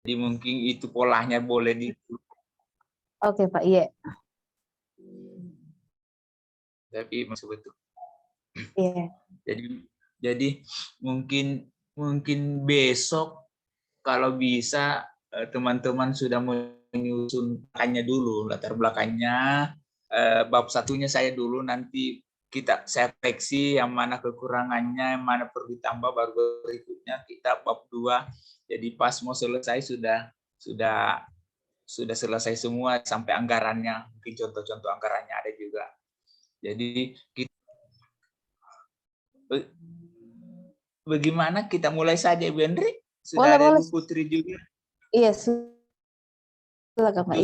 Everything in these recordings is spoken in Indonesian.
Jadi mungkin itu polanya boleh di. Oke Pak, iya. Tapi betul. Iya. Jadi mungkin besok kalau bisa teman-teman sudah menyusun belakangnya dulu, latar belakangnya, bab satunya saya dulu, nanti saya koreksi yang mana kekurangannya, yang mana perlu ditambah, baru berikutnya kita bab 2. Jadi pas mau selesai sudah selesai semua sampai anggarannya, mungkin contoh-contoh anggarannya ada juga. Jadi bagaimana kita mulai saja, Ibu Hendri? Sudah ada Ibu Putri juga. Iya, silakan Pak.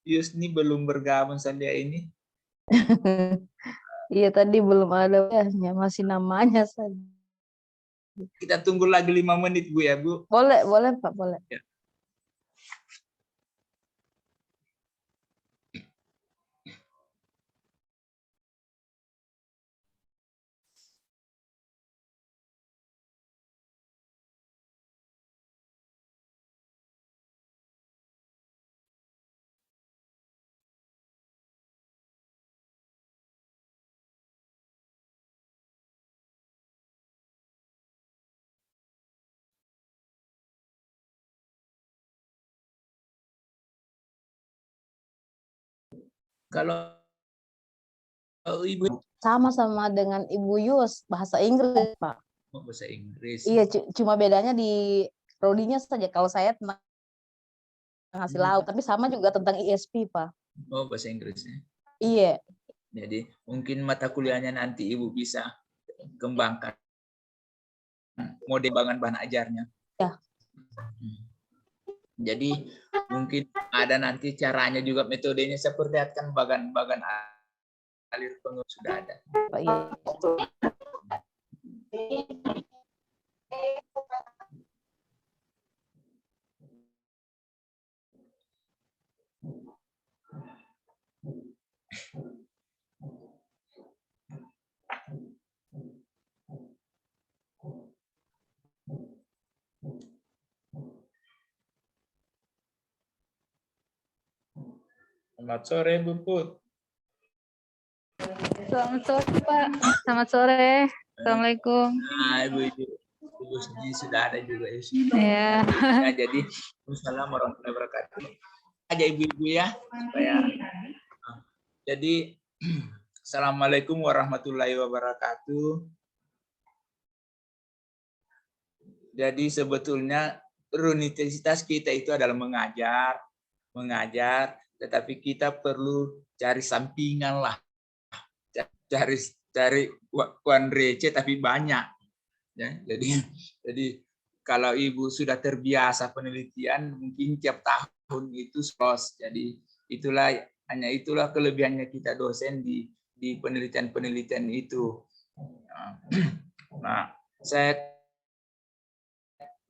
Yusni belum bergabung saja ini. Iya, tadi belum ada ya, masih namanya saja. Kita tunggu lagi 5 menit, Bu, ya, Bu. Boleh Pak, boleh. Ya. Kalau Ibu sama dengan Ibu Yus, bahasa Inggris, Pak. Oh, bahasa Inggris. Iya, cuma bedanya di prodinya saja. Kalau saya tentang hasil laut, tapi sama juga tentang ESP, Pak. Oh, bahasa Inggrisnya. Iya. Jadi mungkin mata kuliahnya nanti Ibu bisa kembangkan model bahan ajarnya. Ya. Jadi mungkin ada nanti caranya juga, metodenya saya perlihatkan, bagan alir pengurus sudah ada. Pak, iya. Selamat sore, Bu Put. Selamat sore, Pak. Selamat sore. Assalamualaikum. Nah, Ibu Yusni sudah ada juga. Ya. Nah, jadi Assalamualaikum warahmatullahi wabarakatuh. Aja Ibu-ibu ya. Jadi Assalamualaikum warahmatullahi wabarakatuh. Jadi sebetulnya rutinitas kita itu adalah mengajar, tetapi kita perlu cari sampingan lah, cari uang receh tapi banyak. Ya, jadi kalau Ibu sudah terbiasa penelitian, mungkin tiap tahun itu skos. Jadi itulah kelebihannya kita dosen di penelitian itu. Nah,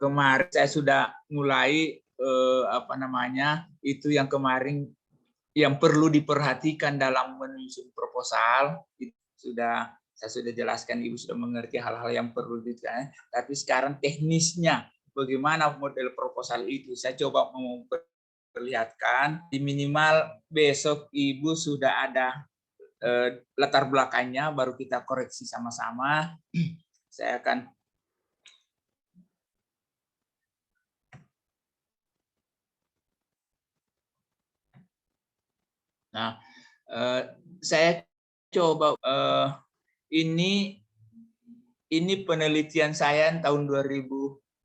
kemarin saya sudah mulai itu yang kemarin yang perlu diperhatikan dalam menyusun proposal, itu saya sudah jelaskan, Ibu sudah mengerti hal-hal yang perlu ditanya. Tapi sekarang teknisnya bagaimana model proposal itu saya coba memperlihatkan. Di minimal besok Ibu sudah ada latar belakangnya, baru kita koreksi sama-sama. Saya akan saya coba ini penelitian saya tahun 2021.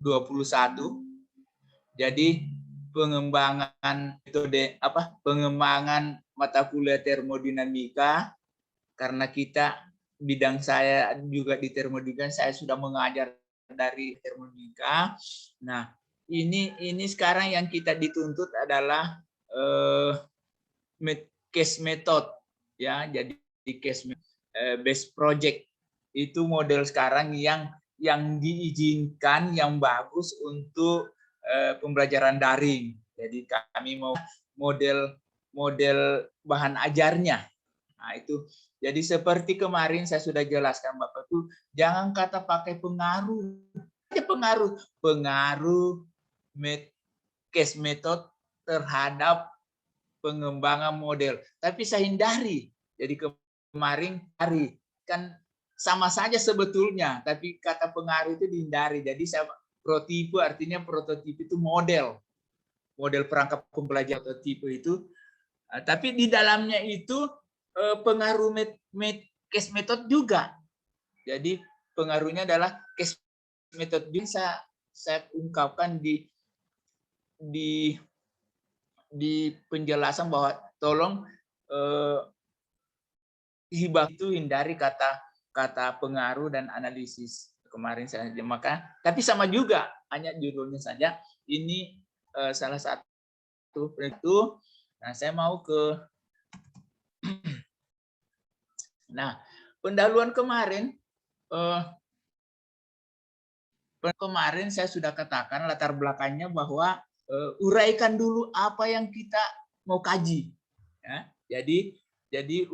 Jadi pengembangan metode pengembangan mata kuliah termodinamika, karena bidang saya juga di termodinamika, saya sudah mengajar dari termodinamika. Nah, ini sekarang yang kita dituntut adalah case method ya. Jadi case based project itu model sekarang yang diizinkan, yang bagus untuk pembelajaran daring. Jadi kami mau model bahan ajarnya. Nah, itu jadi seperti kemarin saya sudah jelaskan Bapak itu, jangan kata pakai pengaruh case method terhadap pengembangan model. Tapi saya hindari. Jadi kemarin hari kan sama saja sebetulnya, tapi kata pengaruh itu dihindari. Jadi saya prototipe artinya prototipe itu model perangkat pembelajaran prototipe itu. Tapi di dalamnya itu pengaruh case method juga. Jadi pengaruhnya adalah case method bisa saya ungkapkan di penjelasan bahwa tolong hibah itu hindari kata pengaruh dan analisis kemarin saya maka tapi sama juga hanya judulnya saja ini salah satu itu. Nah saya mau ke pendahuluan kemarin saya sudah katakan latar belakangnya bahwa uraikan dulu apa yang kita mau kaji ya. Jadi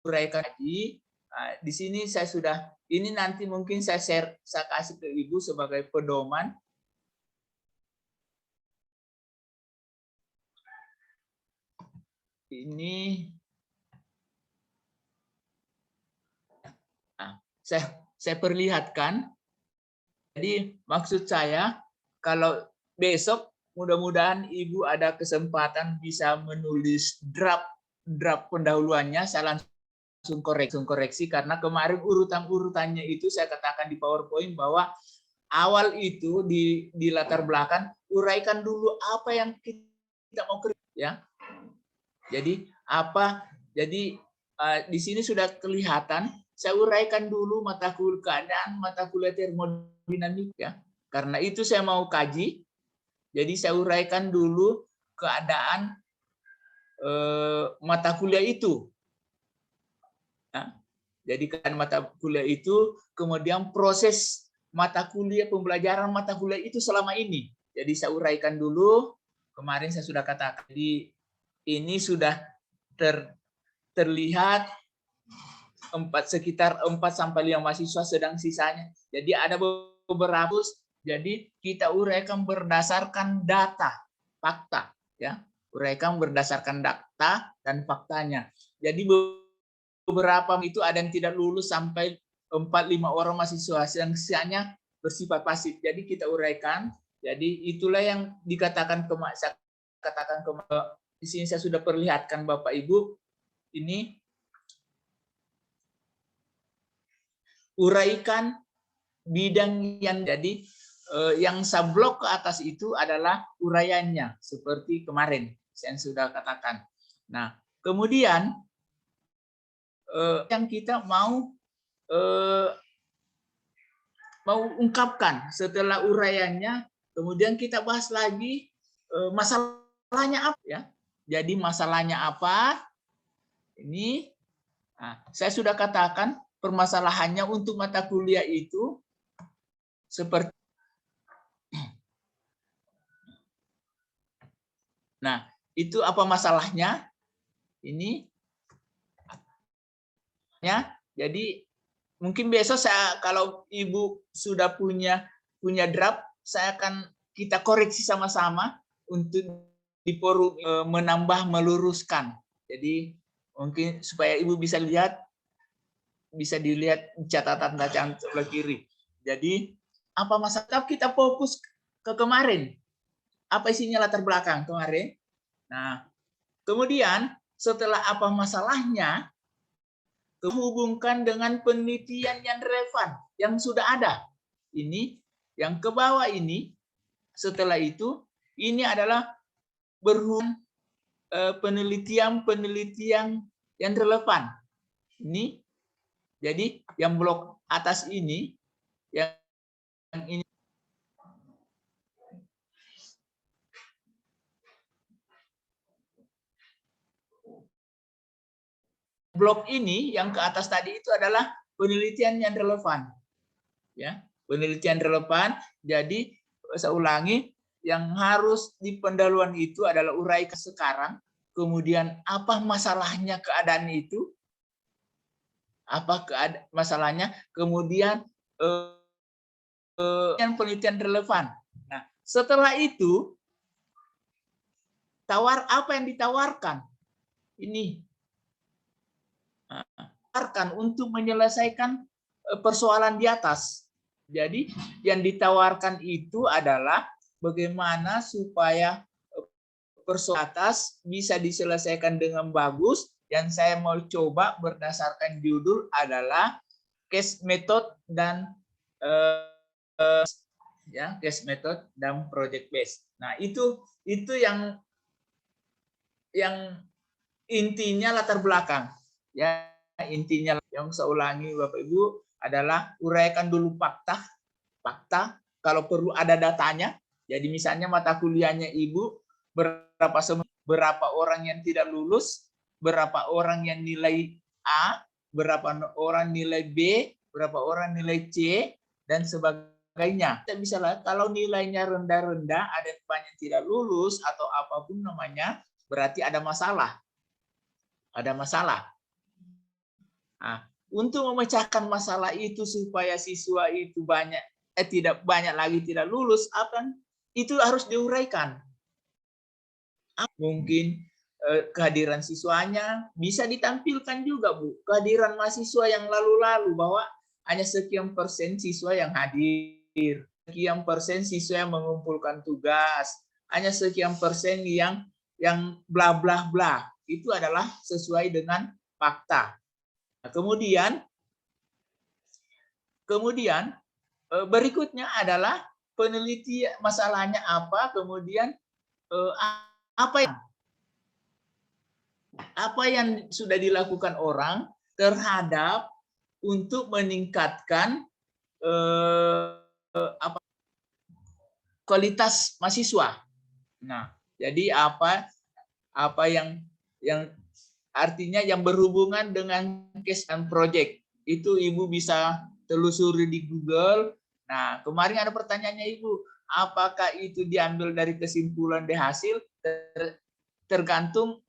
uraikan lagi. Di sini saya sudah ini nanti mungkin saya kasih ke Ibu sebagai pedoman. Ini saya perlihatkan. Jadi maksud saya kalau besok mudah-mudahan Ibu ada kesempatan bisa menulis draft pendahuluannya, saya langsung koreksi karena kemarin urutannya itu saya katakan di PowerPoint bahwa awal itu di latar belakang uraikan dulu apa yang kita mau kerja ya. Jadi di sini sudah kelihatan saya uraikan dulu keadaan mata kuliah termodinamik ya. Karena itu saya mau kaji. Jadi saya uraikan dulu keadaan mata kuliah itu. Nah, jadi keadaan mata kuliah itu, kemudian proses pembelajaran mata kuliah itu selama ini. Jadi saya uraikan dulu. Kemarin saya sudah katakan. Jadi ini sudah terlihat sekitar 4-5 mahasiswa sedang sisanya. Jadi ada beberapa. Jadi kita uraikan berdasarkan data, fakta, ya. Uraikan berdasarkan data dan faktanya. Jadi beberapa itu ada yang tidak lulus sampai 4-5 orang mahasiswa yang sisanya bersifat pasif. Jadi kita uraikan. Jadi itulah yang dikatakan di sini saya sudah perlihatkan Bapak Ibu ini uraikan bidang yang jadi yang sablok ke atas itu adalah uraiannya seperti kemarin saya sudah katakan. Nah, kemudian yang kita mau ungkapkan setelah uraiannya, kemudian kita bahas lagi masalahnya apa ya. Jadi masalahnya apa? Ini saya sudah katakan permasalahannya untuk mata kuliah itu seperti. Nah, itu apa masalahnya? Ini ya. Jadi mungkin besok kalau Ibu sudah punya draft, kita koreksi sama-sama untuk di forum menambah meluruskan. Jadi mungkin supaya Ibu bisa dilihat catatan bacaan sebelah kiri. Jadi apa masalah kita fokus ke kemarin? Apa isinya latar belakang kemarin? Nah, kemudian setelah apa masalahnya, hubungkan dengan penelitian yang relevan yang sudah ada. Ini yang ke bawah ini. Setelah itu, ini adalah berhubung penelitian yang relevan. Ini jadi yang blok atas ini yang ini blok ini yang ke atas tadi itu adalah penelitian yang relevan. Ya, penelitian relevan. Jadi saya ulangi, yang harus di pendahuluan itu adalah uraikan sekarang, kemudian apa masalahnya keadaan itu, apa masalahnya, kemudian penelitian relevan. Nah, setelah itu apa yang ditawarkan? Ini tawarkan untuk menyelesaikan persoalan di atas. Jadi yang ditawarkan itu adalah bagaimana supaya persoalan atas bisa diselesaikan dengan bagus. Yang saya mau coba berdasarkan judul adalah case method dan case method dan project based. Nah, itu yang intinya latar belakang. Ya, intinya yang saya ulangi Bapak Ibu adalah uraikan dulu fakta. Kalau perlu ada datanya. Jadi misalnya mata kuliahnya Ibu berapa orang yang tidak lulus, berapa orang yang nilai A, berapa orang nilai B, berapa orang nilai C, dan sebagainya. Kita bisa lihat kalau nilainya rendah-rendah, ada yang banyak tidak lulus atau apapun namanya, berarti ada masalah. Ada masalah. Nah, untuk memecahkan masalah itu supaya siswa itu tidak banyak lagi tidak lulus, itu harus diuraikan. Mungkin kehadiran siswanya bisa ditampilkan juga, Bu. Kehadiran mahasiswa yang lalu-lalu bahwa hanya sekian persen siswa yang hadir, sekian persen siswa yang mengumpulkan tugas, hanya sekian persen yang bla bla bla. Itu adalah sesuai dengan fakta. Nah, kemudian berikutnya adalah penelitian masalahnya apa, kemudian apa yang sudah dilakukan orang terhadap untuk meningkatkan kualitas mahasiswa. Nah, jadi apa yang artinya yang berhubungan dengan case and project itu Ibu bisa telusuri di Google. Nah, kemarin ada pertanyaannya Ibu, apakah itu diambil dari kesimpulan di hasil? Tergantung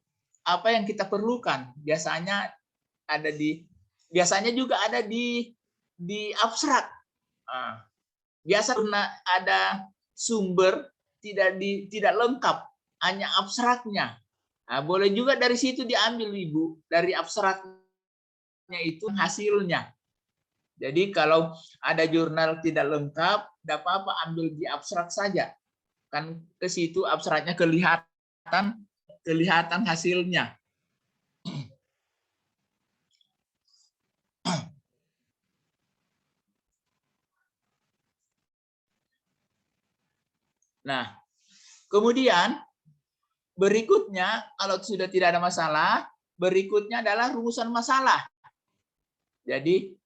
apa yang kita perlukan. Biasanya juga ada di abstrak. Biasa ada sumber tidak lengkap, hanya abstraknya. Nah, boleh juga dari situ diambil Ibu, dari abstraknya itu hasilnya. Jadi kalau ada jurnal tidak lengkap, tidak apa-apa ambil di abstrak saja. Kan ke situ abstraknya kelihatan hasilnya. Nah, kemudian berikutnya kalau sudah tidak ada masalah, berikutnya adalah rumusan masalah. Jadi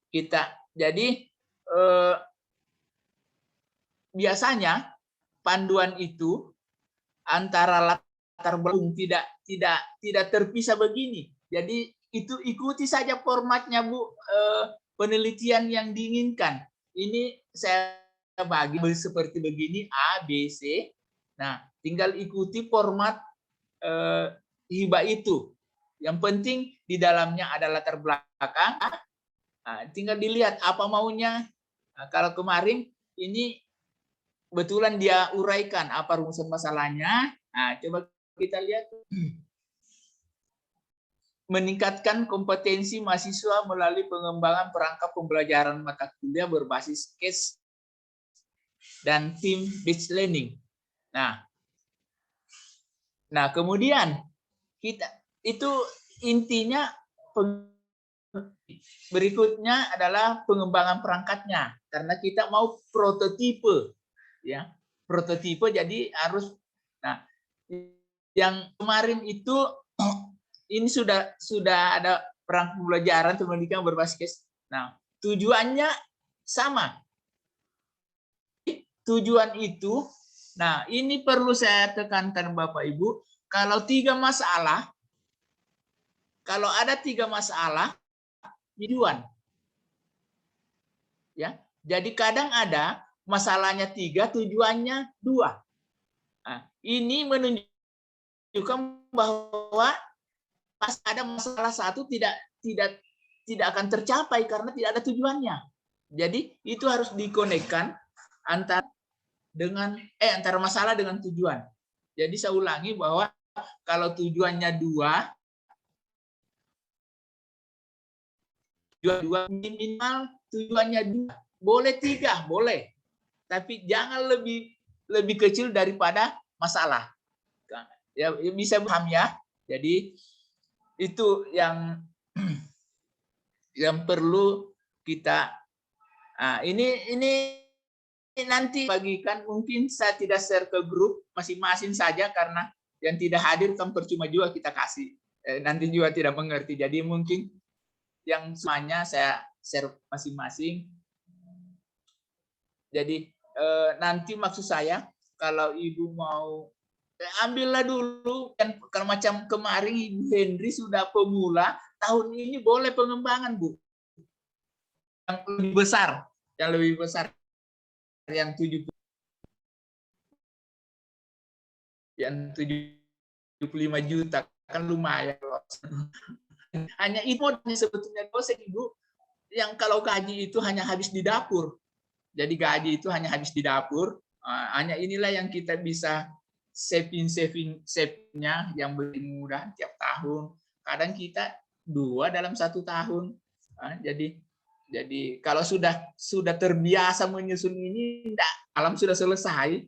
biasanya panduan itu antara latar belakang tidak terpisah begini. Jadi itu ikuti saja formatnya Bu, penelitian yang diinginkan. Ini saya bagi seperti begini A, B, C. Nah, tinggal ikuti format hibah itu. Yang penting di dalamnya ada latar belakang. Nah, tinggal dilihat apa maunya. Nah, kalau kemarin ini kebetulan dia uraikan apa rumusan masalahnya. Nah, coba kita lihat. Meningkatkan kompetensi mahasiswa melalui pengembangan perangkat pembelajaran mata kuliah berbasis case dan team based learning. Nah, kemudian itu intinya berikutnya adalah pengembangan perangkatnya karena kita mau prototipe, ya prototipe jadi harus. Nah, yang kemarin itu ini sudah ada perangkat pembelajaran pendidikan berbasis case. Nah, tujuannya sama. Tujuan itu, nah ini perlu saya tekankan Bapak Ibu, kalau ada tiga masalah, tujuan. Ya, jadi kadang ada masalahnya 3, tujuannya 2. Nah, ini menunjukkan bahwa pas ada masalah satu tidak akan tercapai karena tidak ada tujuannya. Jadi itu harus dikonekkan antara antara masalah dengan tujuan. Jadi saya ulangi bahwa kalau tujuannya dua minimal tujuannya dua, boleh tiga, boleh, tapi jangan lebih kecil daripada masalah. Ya bisa paham ya. Jadi itu yang perlu kita. Nah, ini nanti bagikan, mungkin saya tidak share ke grup masing-masing saja karena yang tidak hadir kan percuma juga kita kasih. Nanti juga tidak mengerti. Jadi mungkin yang semuanya saya share masing-masing. Jadi nanti maksud saya kalau Ibu mau ambillah dulu, dan kalau macam kemarin Ibu Henry sudah pemula, tahun ini boleh pengembangan, Bu. Yang lebih besar, yang 70, yang 75 juta kan lumayan. Hanya itu sebetulnya dosen, Ibu, yang kalau gaji itu hanya habis di dapur. Jadi gaji itu hanya habis di dapur. Hanya inilah yang kita bisa saving-nya yang lebih mudah tiap tahun. Kadang kita 2 dalam 1 tahun. Jadi kalau sudah terbiasa menyusun ini, malam sudah selesai.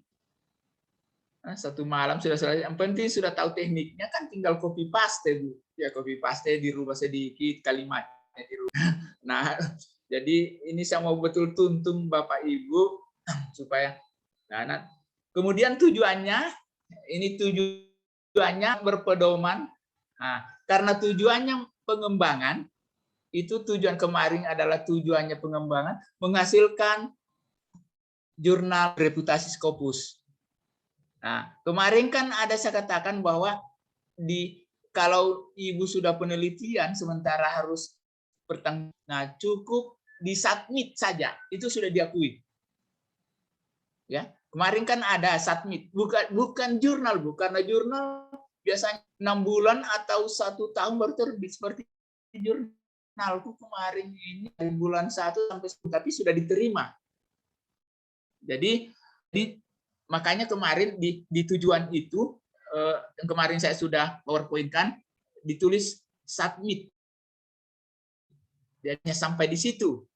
1 malam sudah selesai. Yang penting sudah tahu tekniknya, kan tinggal copy paste, Bu. Ya copy paste, dirubah sedikit kalimatnya dirubah. Nah, jadi ini saya mau betul tuntun Bapak Ibu supaya kemudian tujuannya berpedoman. Nah, karena tujuannya pengembangan, itu tujuan kemarin adalah tujuannya pengembangan, menghasilkan jurnal reputasi Scopus. Nah, kemarin kan ada saya katakan bahwa kalau Ibu sudah penelitian sementara harus cukup disubmit saja, itu sudah diakui. Ya, kemarin kan ada submit, bukan jurnal, Bu, karena jurnal biasanya 6 bulan atau 1 tahun baru terbit seperti jurnalku kemarin ini dari bulan 1 sampai 10, tapi sudah diterima. Jadi makanya kemarin di tujuan itu yang kemarin saya sudah PowerPoint-kan, ditulis submit. Dan sampai di situ.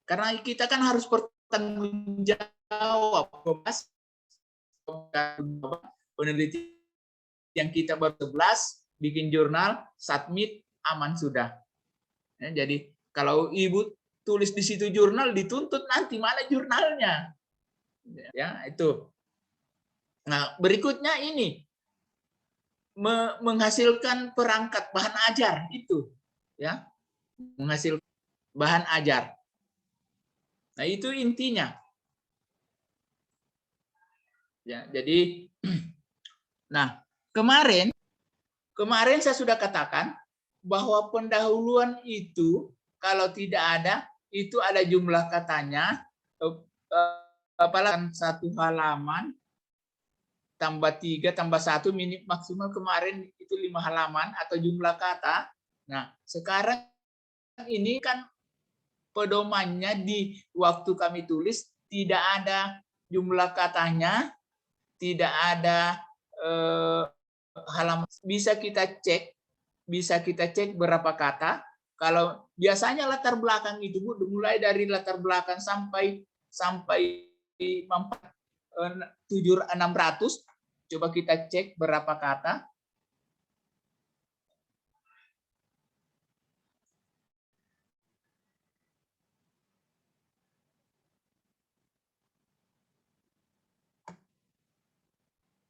Karena kita kan harus bertanggung jawab penelitian yang kita baru 11, bikin jurnal, submit, aman sudah. Jadi kalau Ibu tulis di situ jurnal, dituntut nanti mana jurnalnya. Ya, itu. Nah, berikutnya ini menghasilkan perangkat bahan ajar itu, ya. Menghasilkan bahan ajar. Nah, itu intinya. Ya, jadi nah, kemarin saya sudah katakan bahwa pendahuluan itu kalau tidak ada, itu ada jumlah katanya, apalagi 1 halaman tambah 3 tambah 1 maksimal kemarin itu 5 halaman atau jumlah kata. Nah, sekarang ini kan pedomannya di waktu kami tulis tidak ada jumlah katanya, tidak ada halaman. Bisa kita cek berapa kata. Kalau biasanya latar belakang itu, Bu, mulai dari latar belakang sampai 600, coba kita cek berapa kata.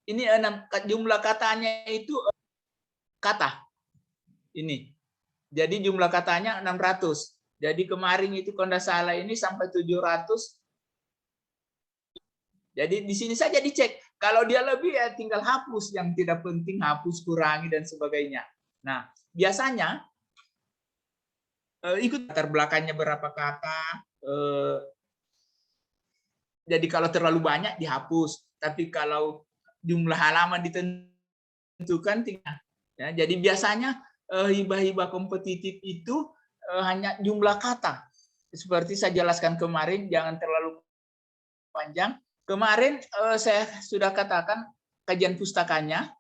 Ini jumlah katanya itu kata. Ini. Jadi jumlah katanya 600. Jadi kemarin itu kalau tidak salah ini sampai 700. Jadi di sini saja dicek. Kalau dia lebih ya tinggal hapus, yang tidak penting hapus, kurangi dan sebagainya. Nah, biasanya ikut latar belakangnya berapa kata. Jadi kalau terlalu banyak dihapus. Tapi kalau jumlah halaman ditentukan tinggal. Ya, jadi biasanya hibah-hibah kompetitif itu hanya jumlah kata. Seperti saya jelaskan kemarin, jangan terlalu panjang. kemarin saya sudah katakan kajian pustakanya.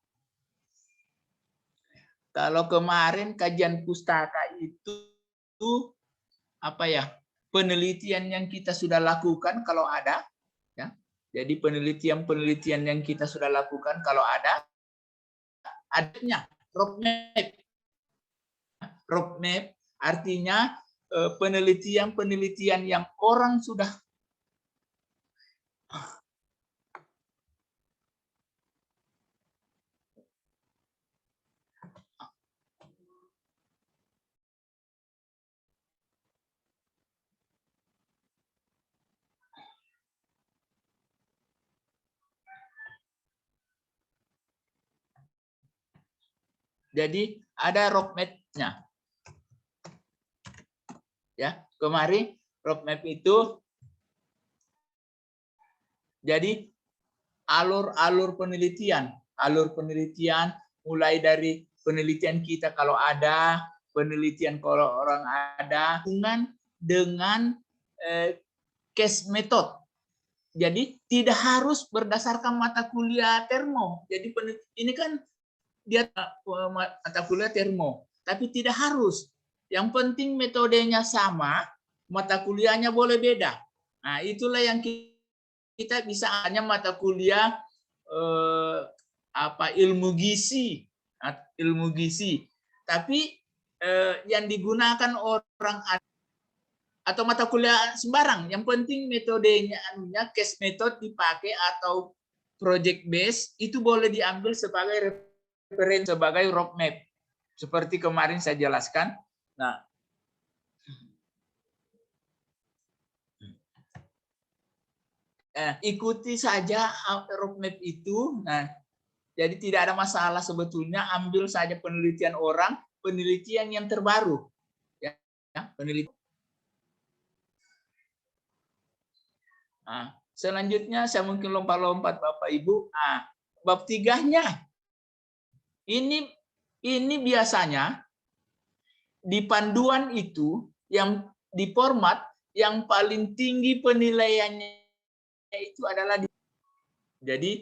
Kalau kemarin kajian pustaka itu apa ya? Penelitian yang kita sudah lakukan kalau ada, ya. Jadi penelitian yang kita sudah lakukan kalau adanya roadmap. Roadmap artinya penelitian yang orang sudah jadi ada roadmap-nya. Ya, kemarin roadmap itu jadi alur penelitian mulai dari penelitian kita kalau ada, penelitian kalau orang ada, dengan case method. Jadi tidak harus berdasarkan mata kuliah termo. Jadi ini kan dia mata kuliah termo, tapi tidak harus. Yang penting metodenya sama, mata kuliahnya boleh beda. Nah, itulah yang kita bisa hanya mata kuliah ilmu gizi. Tapi yang digunakan orang atau mata kuliah sembarang, yang penting metodenya case method dipakai atau project base itu boleh diambil sebagai referensi, sebagai roadmap seperti kemarin saya jelaskan. Nah, ikuti saja roadmap itu. Nah, jadi tidak ada masalah sebetulnya, ambil saja penelitian orang, penelitian yang terbaru, ya, penelitian. Nah, selanjutnya saya mungkin lompat-lompat Bapak Ibu. Nah, bab 3-nya ini biasanya di panduan itu yang di format yang paling tinggi penilaiannya itu adalah jadi,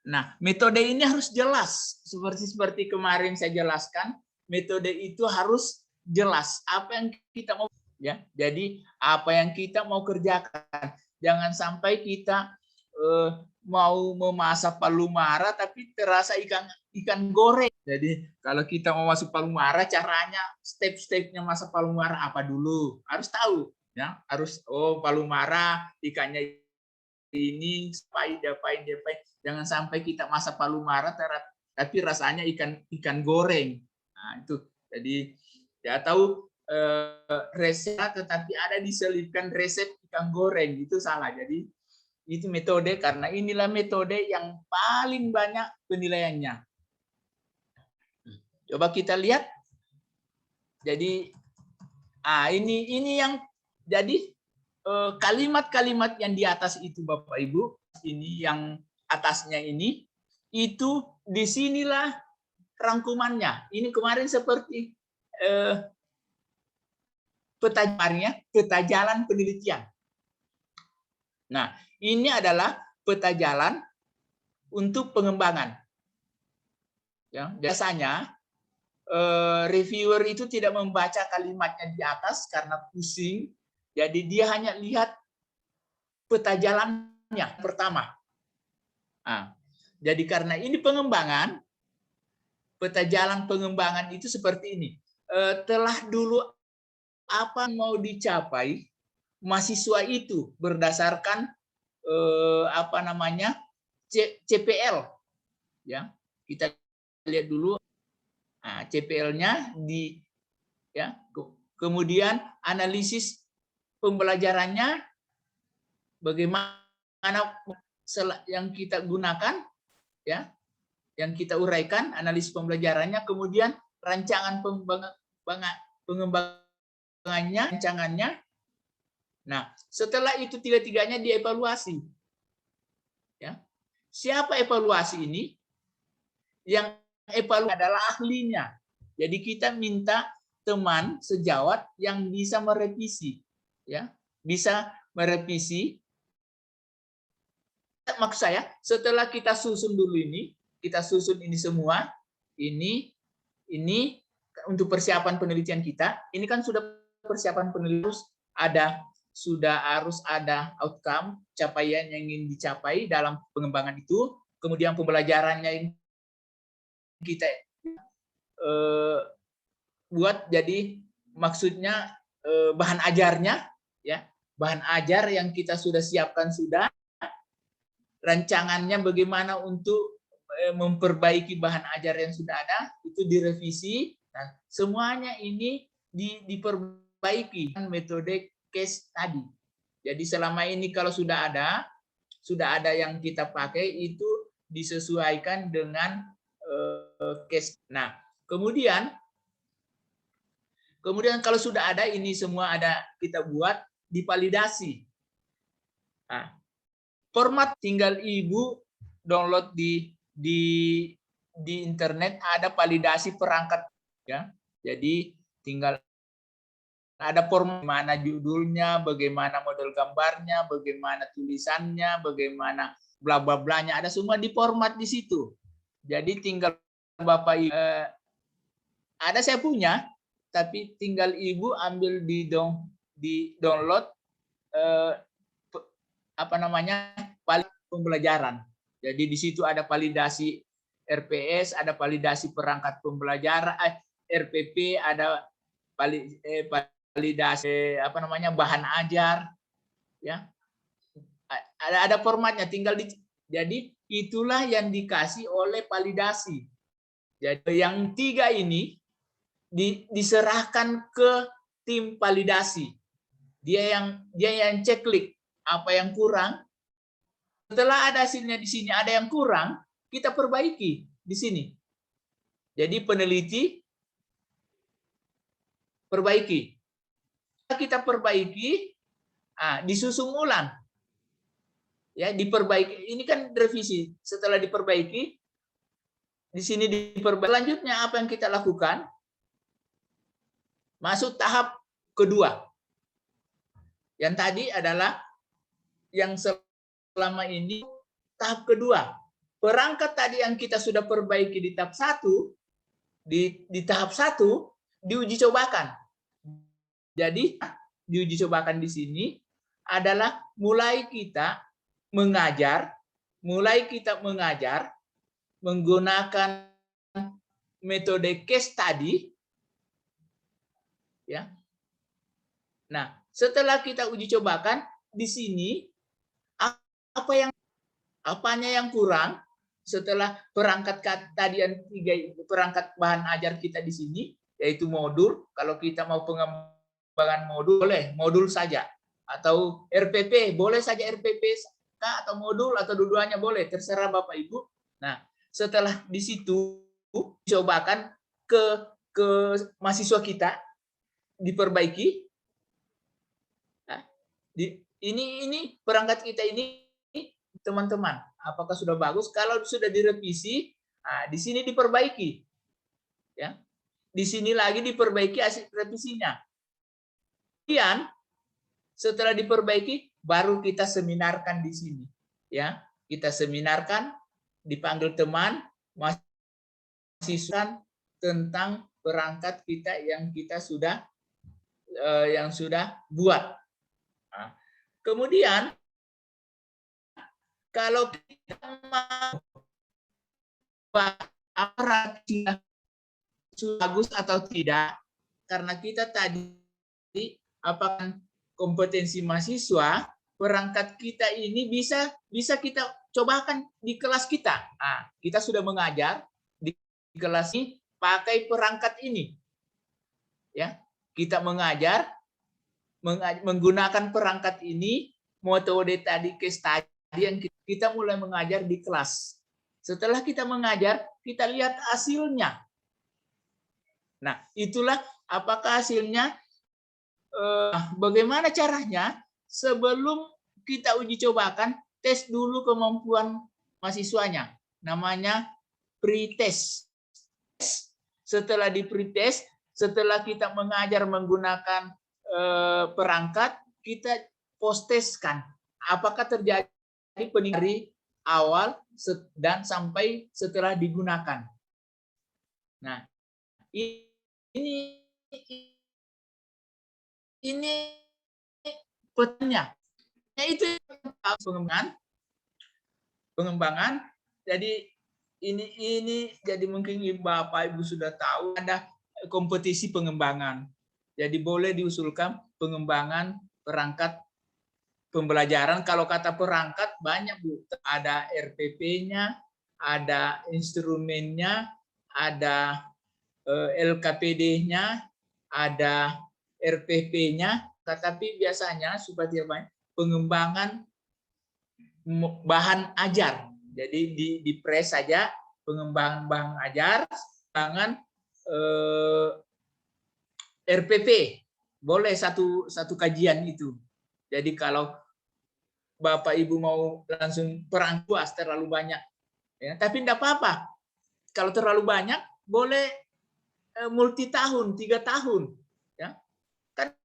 nah metode ini harus jelas seperti kemarin saya jelaskan, metode itu harus jelas apa yang kita mau, ya. Jadi apa yang kita mau kerjakan, jangan sampai kita mau memasak palu mara tapi terasa ikan goreng. Jadi kalau kita mau masuk palu mara, caranya step-stepnya masak palu mara apa dulu harus tahu, ya. Harus palu mara ikannya ini diapain. Jangan sampai kita masak palu mara tapi rasanya ikan goreng. Nah, itu. Jadi ya tahu resep tetapi ada diselipkan resep ikan goreng, itu salah. Jadi itu metode, karena inilah metode yang paling banyak penilaiannya. Coba kita lihat. Jadi ini yang jadi kalimat-kalimat yang di atas itu Bapak Ibu, ini yang atasnya ini, itu disinilah rangkumannya. Ini kemarin seperti peta jalan penelitian. Nah, ini adalah peta jalan untuk pengembangan. Ya, biasanya reviewer itu tidak membaca kalimatnya di atas karena pusing. Jadi dia hanya lihat peta jalannya pertama. Nah, jadi karena ini pengembangan, peta jalan pengembangan itu seperti ini. Telah dulu apa mau dicapai mahasiswa itu berdasarkan CPL. Ya, kita lihat dulu. Nah, CPL-nya kemudian analisis pembelajarannya, bagaimana yang kita gunakan, ya, yang kita uraikan, analisis pembelajarannya, kemudian rancangan pengembangannya, rancangannya. Nah, setelah itu tiga-tiganya dievaluasi. Ya. Siapa evaluasi ini? Yang evaluasi adalah ahlinya. Jadi kita minta teman sejawat yang bisa merevisi, ya, bisa merevisi maksud saya setelah kita susun dulu ini, kita susun ini semua, ini untuk persiapan penelitian kita. Ini kan sudah persiapan penelitian, harus ada outcome, capaian yang ingin dicapai dalam pengembangan itu, kemudian pembelajarannya yang kita buat, jadi maksudnya bahan ajarnya, ya, bahan ajar yang kita sudah siapkan, sudah rancangannya bagaimana untuk memperbaiki bahan ajar yang sudah ada, itu direvisi. Nah, semuanya ini diperbaiki metode case tadi. Jadi selama ini kalau sudah ada yang kita pakai, itu disesuaikan dengan case. Nah, kemudian kalau sudah ada ini semua ada, kita buat divalidasi. Nah, format tinggal Ibu download di internet, ada validasi perangkat, ya. Jadi tinggal ada format, mana judulnya, bagaimana model gambarnya, bagaimana tulisannya, bagaimana bla bla blanya, ada semua di format di situ. Jadi tinggal Bapak Ibu, ada saya punya, tapi tinggal Ibu ambil di download pembelajaran. Jadi di situ ada validasi RPS, ada validasi perangkat pembelajaran, RPP, ada validasi bahan ajar, ya. Ada formatnya, tinggal jadi itulah yang dikasih oleh validasi. Jadi yang 3 ini diserahkan ke tim validasi. Dia yang ceklik apa yang kurang. Setelah ada hasilnya di sini, ada yang kurang, kita perbaiki di sini. Jadi peneliti perbaiki. Kita perbaiki, disusun ulang. Ya, diperbaiki. Ini kan revisi. Setelah diperbaiki, di sini diperbaiki. Selanjutnya apa yang kita lakukan? Masuk tahap kedua. Yang tadi adalah yang selama ini tahap kedua. Perangkat tadi yang kita sudah perbaiki di tahap 1, di tahap 1 diuji cobakan. Jadi diuji cobakan di sini adalah mulai kita mengajar menggunakan metode case tadi, ya. Nah, setelah kita uji cobakan di sini, apanya yang kurang setelah perangkat tadi yang 3, perangkat bahan ajar kita di sini, yaitu modul. Kalau kita mau pengembangan modul, boleh modul saja, atau RPP boleh saja, RPP atau modul, atau dua-duanya boleh, terserah Bapak Ibu. Nah, setelah di situ cobakan ke mahasiswa kita, diperbaiki. Nah, ini perangkat kita ini, teman-teman, apakah sudah bagus? Kalau sudah direvisi, di sini diperbaiki, ya. Di sini lagi diperbaiki hasil revisinya. Kemudian setelah diperbaiki, baru kita seminarkan di sini, ya. Kita seminarkan, dipanggil teman, mahasiswa tentang perangkat kita yang kita sudah buat. Nah, kemudian kalau kita mau apakah bagus atau tidak, karena kita tadi apakah kompetensi mahasiswa, perangkat kita ini bisa kita cobakan di kelas kita. Nah, kita sudah mengajar di kelas ini pakai perangkat ini, ya. Kita mengajar menggunakan perangkat ini, metode tadi, case tadi yang kita mulai mengajar di kelas. Setelah kita mengajar, kita lihat hasilnya. Nah, itulah apakah hasilnya, bagaimana caranya sebelum kita uji cobakan, tes dulu kemampuan mahasiswanya. Namanya pre-test. Setelah di pre-test, setelah kita mengajar menggunakan perangkat, kita post-testkan apakah terjadi peningkatan awal dan sampai setelah digunakan. Nah, ini petanya. Itu pengembangan. Jadi ini jadi mungkin Bapak Ibu sudah tahu ada kompetisi pengembangan. Jadi boleh diusulkan pengembangan perangkat pembelajaran. Kalau kata perangkat banyak Bu, ada RPP-nya, ada instrumennya, ada LKPD-nya, ada RPP-nya, tetapi biasanya seperti apa? Pengembangan bahan ajar. Jadi di press saja pengembangan bahan ajar, pengembangan RPP. Boleh satu kajian itu. Jadi kalau Bapak Ibu mau langsung perang puas terlalu banyak, ya, tapi tidak apa-apa. Kalau terlalu banyak, boleh multi tahun, 3 tahun. Ya. Kan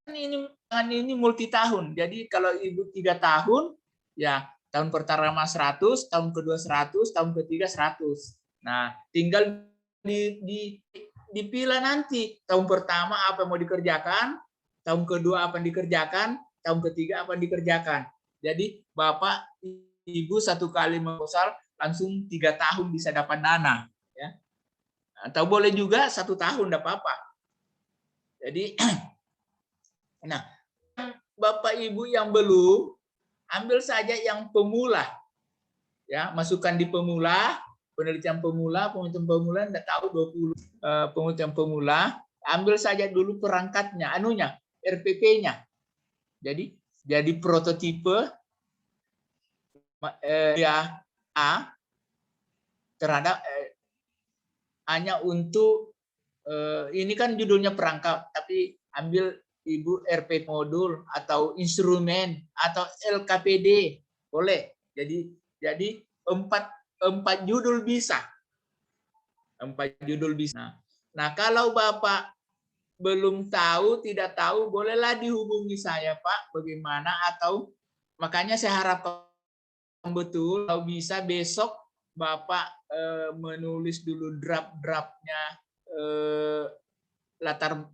ini multi tahun. Jadi kalau Ibu 3 tahun, ya tahun pertama 100, tahun kedua 100, tahun ketiga 100. Nah, tinggal dipilah nanti. Tahun pertama apa yang mau dikerjakan, tahun kedua apa yang dikerjakan, tahun ketiga apa yang dikerjakan. Jadi Bapak Ibu satu kali proposal langsung 3 tahun bisa dapat dana. Ya. Atau boleh juga 1 tahun, tidak apa-apa. Jadi, nah, Bapak Ibu yang belum, ambil saja yang pemula, ya masukkan di pemula, penelitian pemula tidak tahu 20 penelitian pemula, ambil saja dulu perangkatnya, anunya, RPP-nya. Jadi prototipe A terhadap hanya untuk ini kan judulnya perangkat, tapi ambil Ibu RP modul atau instrumen atau LKPD boleh. Jadi 4 judul bisa. 4 judul bisa. Nah, kalau Bapak belum tahu, tidak tahu, bolehlah dihubungi saya, Pak, bagaimana, atau makanya saya harapkan betul kalau bisa besok Bapak menulis dulu draft-draftnya, latar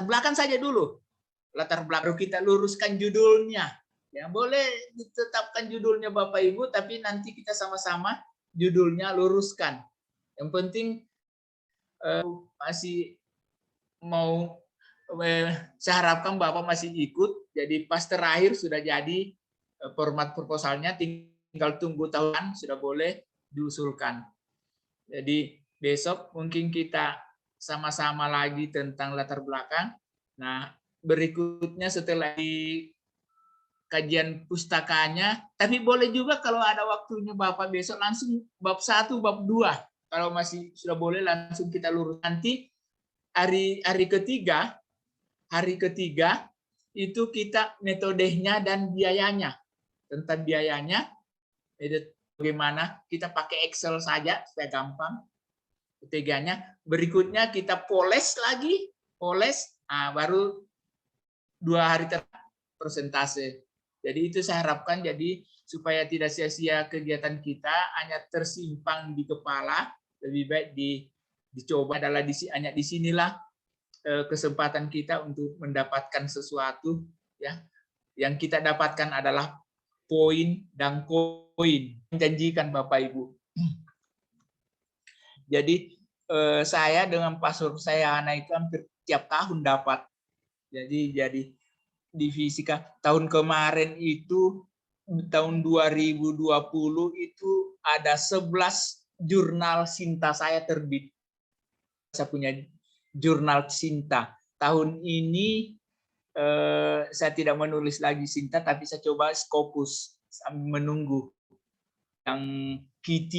belakang saja dulu. Latar belakang kita luruskan judulnya. Ya, boleh ditetapkan judulnya Bapak Ibu, tapi nanti kita sama-sama judulnya luruskan. Yang penting masih mau saya harapkan Bapak masih ikut. Jadi pas terakhir sudah jadi format proposalnya, tinggal tunggu tahunan sudah boleh diusulkan. Jadi besok mungkin kita sama-sama lagi tentang latar belakang. Nah, berikutnya setelah di kajian pustakanya, tapi boleh juga kalau ada waktunya Bapak besok langsung bab 1, bab 2. Kalau masih sudah boleh langsung kita lurus. Nanti hari ketiga itu kita metodenya dan biayanya. Tentang biayanya, bagaimana kita pakai Excel saja supaya gampang. Ketiganya, berikutnya kita poles lagi, baru 2 hari persentase. Jadi itu saya harapkan jadi supaya tidak sia-sia kegiatan kita hanya tersimpang di kepala, lebih baik dicoba adalah hanya disinilah kesempatan kita untuk mendapatkan sesuatu, ya. Yang kita dapatkan adalah poin dan koin, menjanjikan Bapak Ibu. Jadi saya dengan password saya anak itu hampir tiap tahun dapat. Jadi di fisika tahun kemarin itu tahun 2020 itu ada 11 jurnal Sinta saya terbit. Saya punya jurnal Sinta. Tahun ini saya tidak menulis lagi Sinta, tapi saya coba Scopus sambil menunggu yang Q3.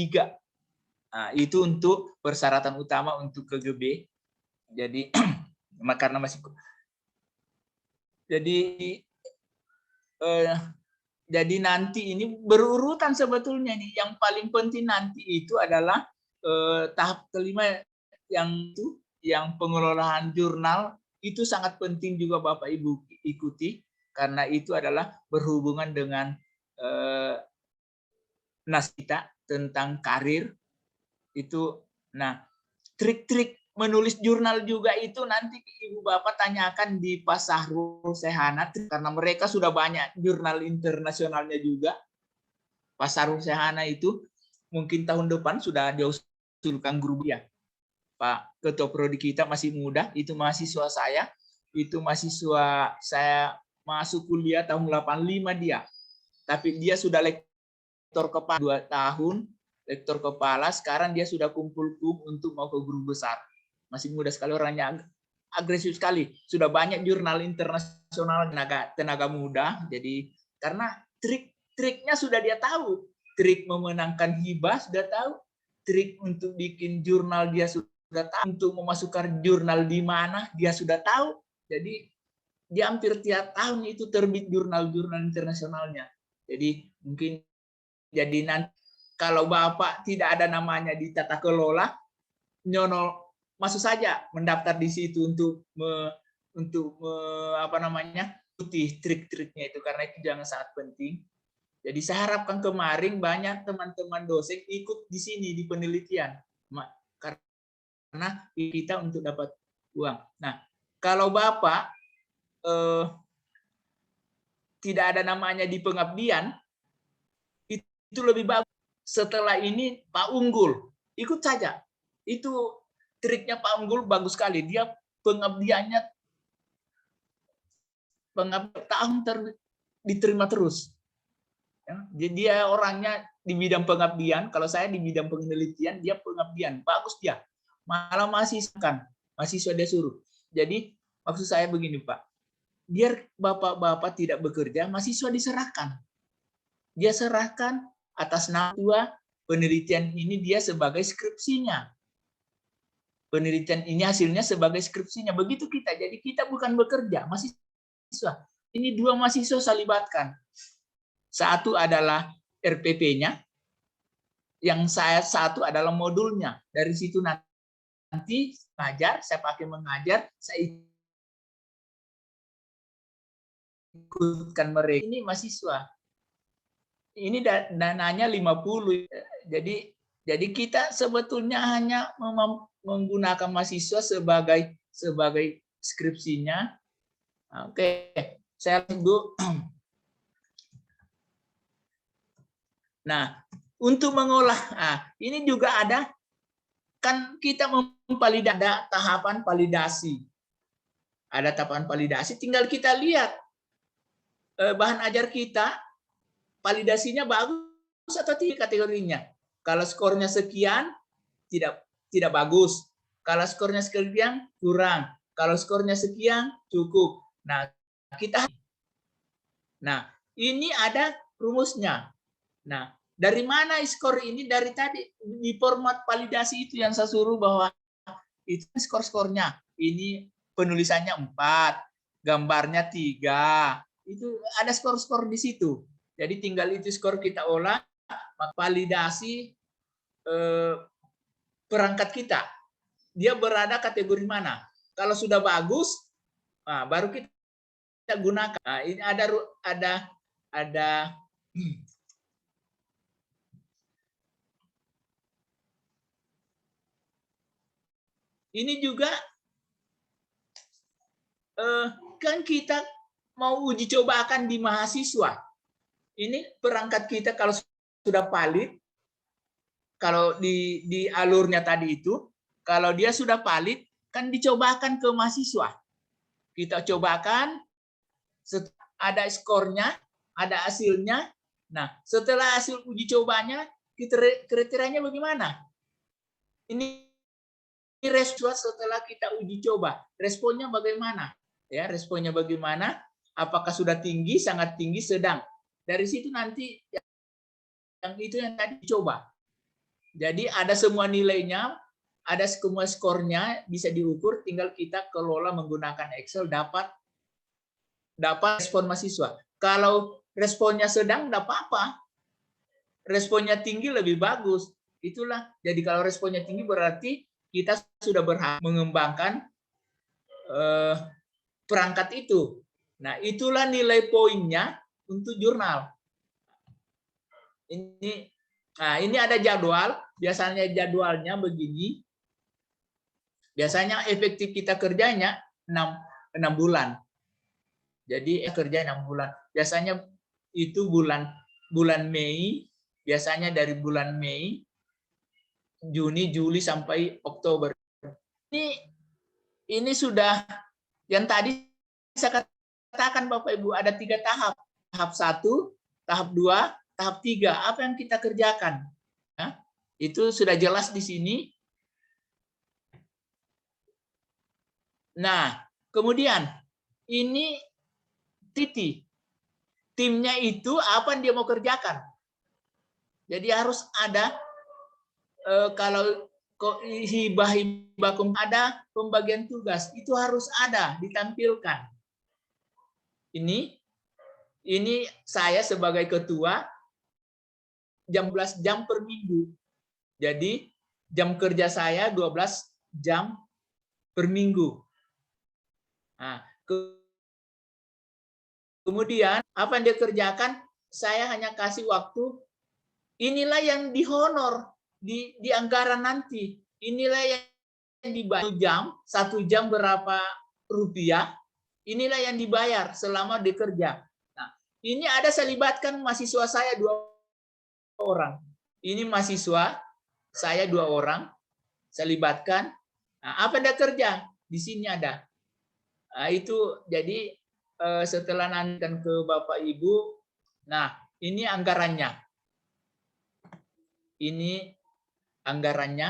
Nah, itu untuk persyaratan utama untuk KGB. Jadi karena masih jadi nanti ini berurutan sebetulnya nih. Yang paling penting nanti itu adalah tahap kelima yang pengelolaan jurnal itu sangat penting juga Bapak Ibu ikuti karena itu adalah berhubungan dengan nas kita tentang karir itu. Nah, trik-trik menulis jurnal juga itu nanti Ibu Bapak tanyakan di Pak Sahrul Sehana, karena mereka sudah banyak jurnal internasionalnya juga. Pak Sahrul Sehana itu mungkin tahun depan sudah diusulkan guru ya. Pak Ketua Prodi kita masih muda, itu mahasiswa saya, itu mahasiswa saya masuk kuliah tahun 85 dia. Tapi dia sudah lektor kepala 2 tahun, lektor kepala, sekarang dia sudah kumpul untuk mau ke guru besar. Masih muda sekali orangnya, agresif sekali. Sudah banyak jurnal internasional tenaga muda. Jadi karena trik-triknya sudah dia tahu. Trik memenangkan hibah sudah tahu. Trik untuk bikin jurnal dia sudah tahu. Untuk memasukkan jurnal di mana dia sudah tahu. Jadi dia hampir tiap tahun itu terbit jurnal-jurnal internasionalnya. Jadi mungkin jadi nanti kalau Bapak tidak ada namanya di tata kelola, Nyono masuk saja mendaftar di situ untuk apa namanya putih trik-triknya itu, karena itu jangan sangat penting. Jadi saya harapkan kemarin banyak teman-teman dosen ikut di sini di penelitian, karena kita untuk dapat uang. Nah, kalau Bapak tidak ada namanya di pengabdian, itu lebih bagus. Setelah ini Pak Unggul ikut saja. Itu triknya Pak Unggul bagus sekali. Dia pengabdiannya tahun diterima terus. Ya, dia orangnya di bidang pengabdian. Kalau saya di bidang penelitian, dia pengabdian. Bagus dia. Malah mahasiswa dia suruh. Jadi maksud saya begini Pak. Biar bapak-bapak tidak bekerja, mahasiswa diserahkan. Dia serahkan atas nama penelitian ini dia sebagai skripsinya. Penelitian ini hasilnya sebagai skripsinya. Begitu kita. Jadi kita bukan bekerja, mahasiswa. Ini 2 mahasiswa saya libatkan. Satu adalah RPP-nya, yang saya satu adalah modulnya. Dari situ nanti mengajar, saya pakai mengajar, saya ikutkan mereka. Ini mahasiswa. Ini dananya 50. Jadi kita sebetulnya hanya menggunakan mahasiswa sebagai skripsinya. Oke, saya tunggu. Nah, untuk mengolah, ini juga ada, kan kita ada tahapan validasi. Ada tahapan validasi, tinggal kita lihat bahan ajar kita, validasinya bagus atau tidak kategorinya. Kalau skornya sekian, tidak bagus. Kalau skornya sekian, kurang. Kalau skornya sekian, cukup. Nah, ini ada rumusnya. Nah, dari mana skor ini? Dari tadi di format validasi itu yang saya suruh bahwa itu skor-skornya. Ini penulisannya 4, gambarnya 3. Itu ada skor-skor di situ. Jadi tinggal itu skor kita olah, validasi perangkat kita. Dia berada kategori mana? Kalau sudah bagus, baru kita gunakan. Nah, ini ada ini juga kan kita mau uji cobakan di mahasiswa. Ini perangkat kita kalau sudah valid, kalau di alurnya tadi itu, kalau dia sudah valid, kan dicobakan ke mahasiswa. Kita cobakan, ada skornya, ada hasilnya. Nah, setelah hasil uji cobanya, kriterianya bagaimana? Ini respon setelah kita uji coba, responnya bagaimana? Ya, responnya bagaimana? Apakah sudah tinggi, sangat tinggi, sedang? Dari situ nanti yang itu yang tadi dicoba. Jadi ada semua nilainya, ada semua skornya bisa diukur, tinggal kita kelola menggunakan Excel dapat respon mahasiswa. Kalau responnya sedang enggak apa-apa. Responnya tinggi lebih bagus. Itulah. Jadi kalau responnya tinggi berarti kita sudah berhasil mengembangkan perangkat itu. Nah, itulah nilai poinnya untuk jurnal. Ini Nah, ini ada jadwal. Biasanya jadwalnya begini. Biasanya efektif kita kerjanya 6 bulan. Jadi kerja 6 bulan. Biasanya itu bulan Mei. Biasanya dari bulan Mei, Juni, Juli sampai Oktober. Ini sudah yang tadi saya katakan Bapak Ibu, ada 3 tahap. Tahap 1, tahap 2, tahap 3. Apa yang kita kerjakan? Nah, itu sudah jelas di sini. Nah, kemudian ini timnya itu apa yang dia mau kerjakan. Jadi harus ada kalau hibah ada pembagian tugas, itu harus ada ditampilkan. Ini saya sebagai ketua 12 jam per minggu. Jadi jam kerja saya 12 jam per minggu. Nah, kemudian apa yang dia kerjakan, saya hanya kasih waktu, inilah yang dihonor di anggaran nanti. Inilah yang dibayar 1 jam berapa rupiah, inilah yang dibayar selama bekerja. Nah, ini ada saya libatkan mahasiswa saya 2 orang. Ini mahasiswa saya 2 orang, saya libatkan. Nah, apa yang dia kerja? Di sini ada. Nah, itu jadi setelah nantikan ke Bapak Ibu, nah ini anggarannya. Ini anggarannya,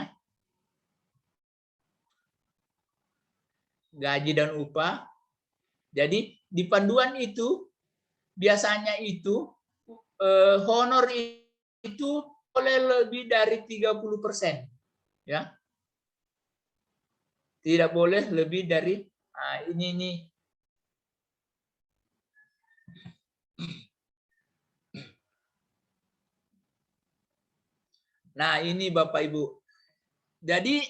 gaji dan upah. Jadi di panduan itu biasanya itu honor itu boleh lebih dari 30%, ya. Tidak boleh lebih dari ini. Nah, ini Bapak Ibu. Jadi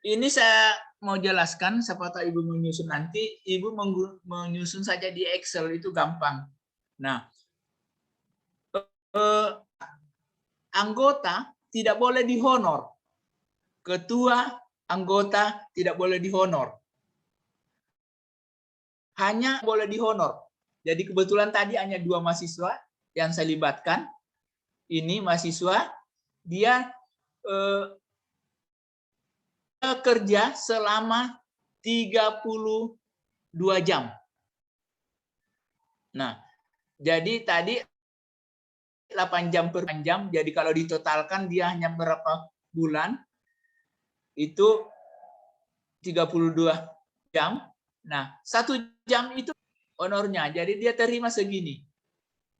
ini saya mau jelaskan, siapa tahu Ibu menyusun nanti, Ibu menyusun saja di Excel, itu gampang. Nah, anggota tidak boleh dihonor. Ketua anggota tidak boleh dihonor. Hanya boleh dihonor. Jadi kebetulan tadi hanya 2 mahasiswa yang saya libatkan. Ini mahasiswa, dia kerja selama 32 jam. Nah, jadi tadi 8 jam per jam, jadi kalau ditotalkan dia hanya berapa bulan? Itu 32 jam. Nah, 1 jam itu honornya, jadi dia terima segini.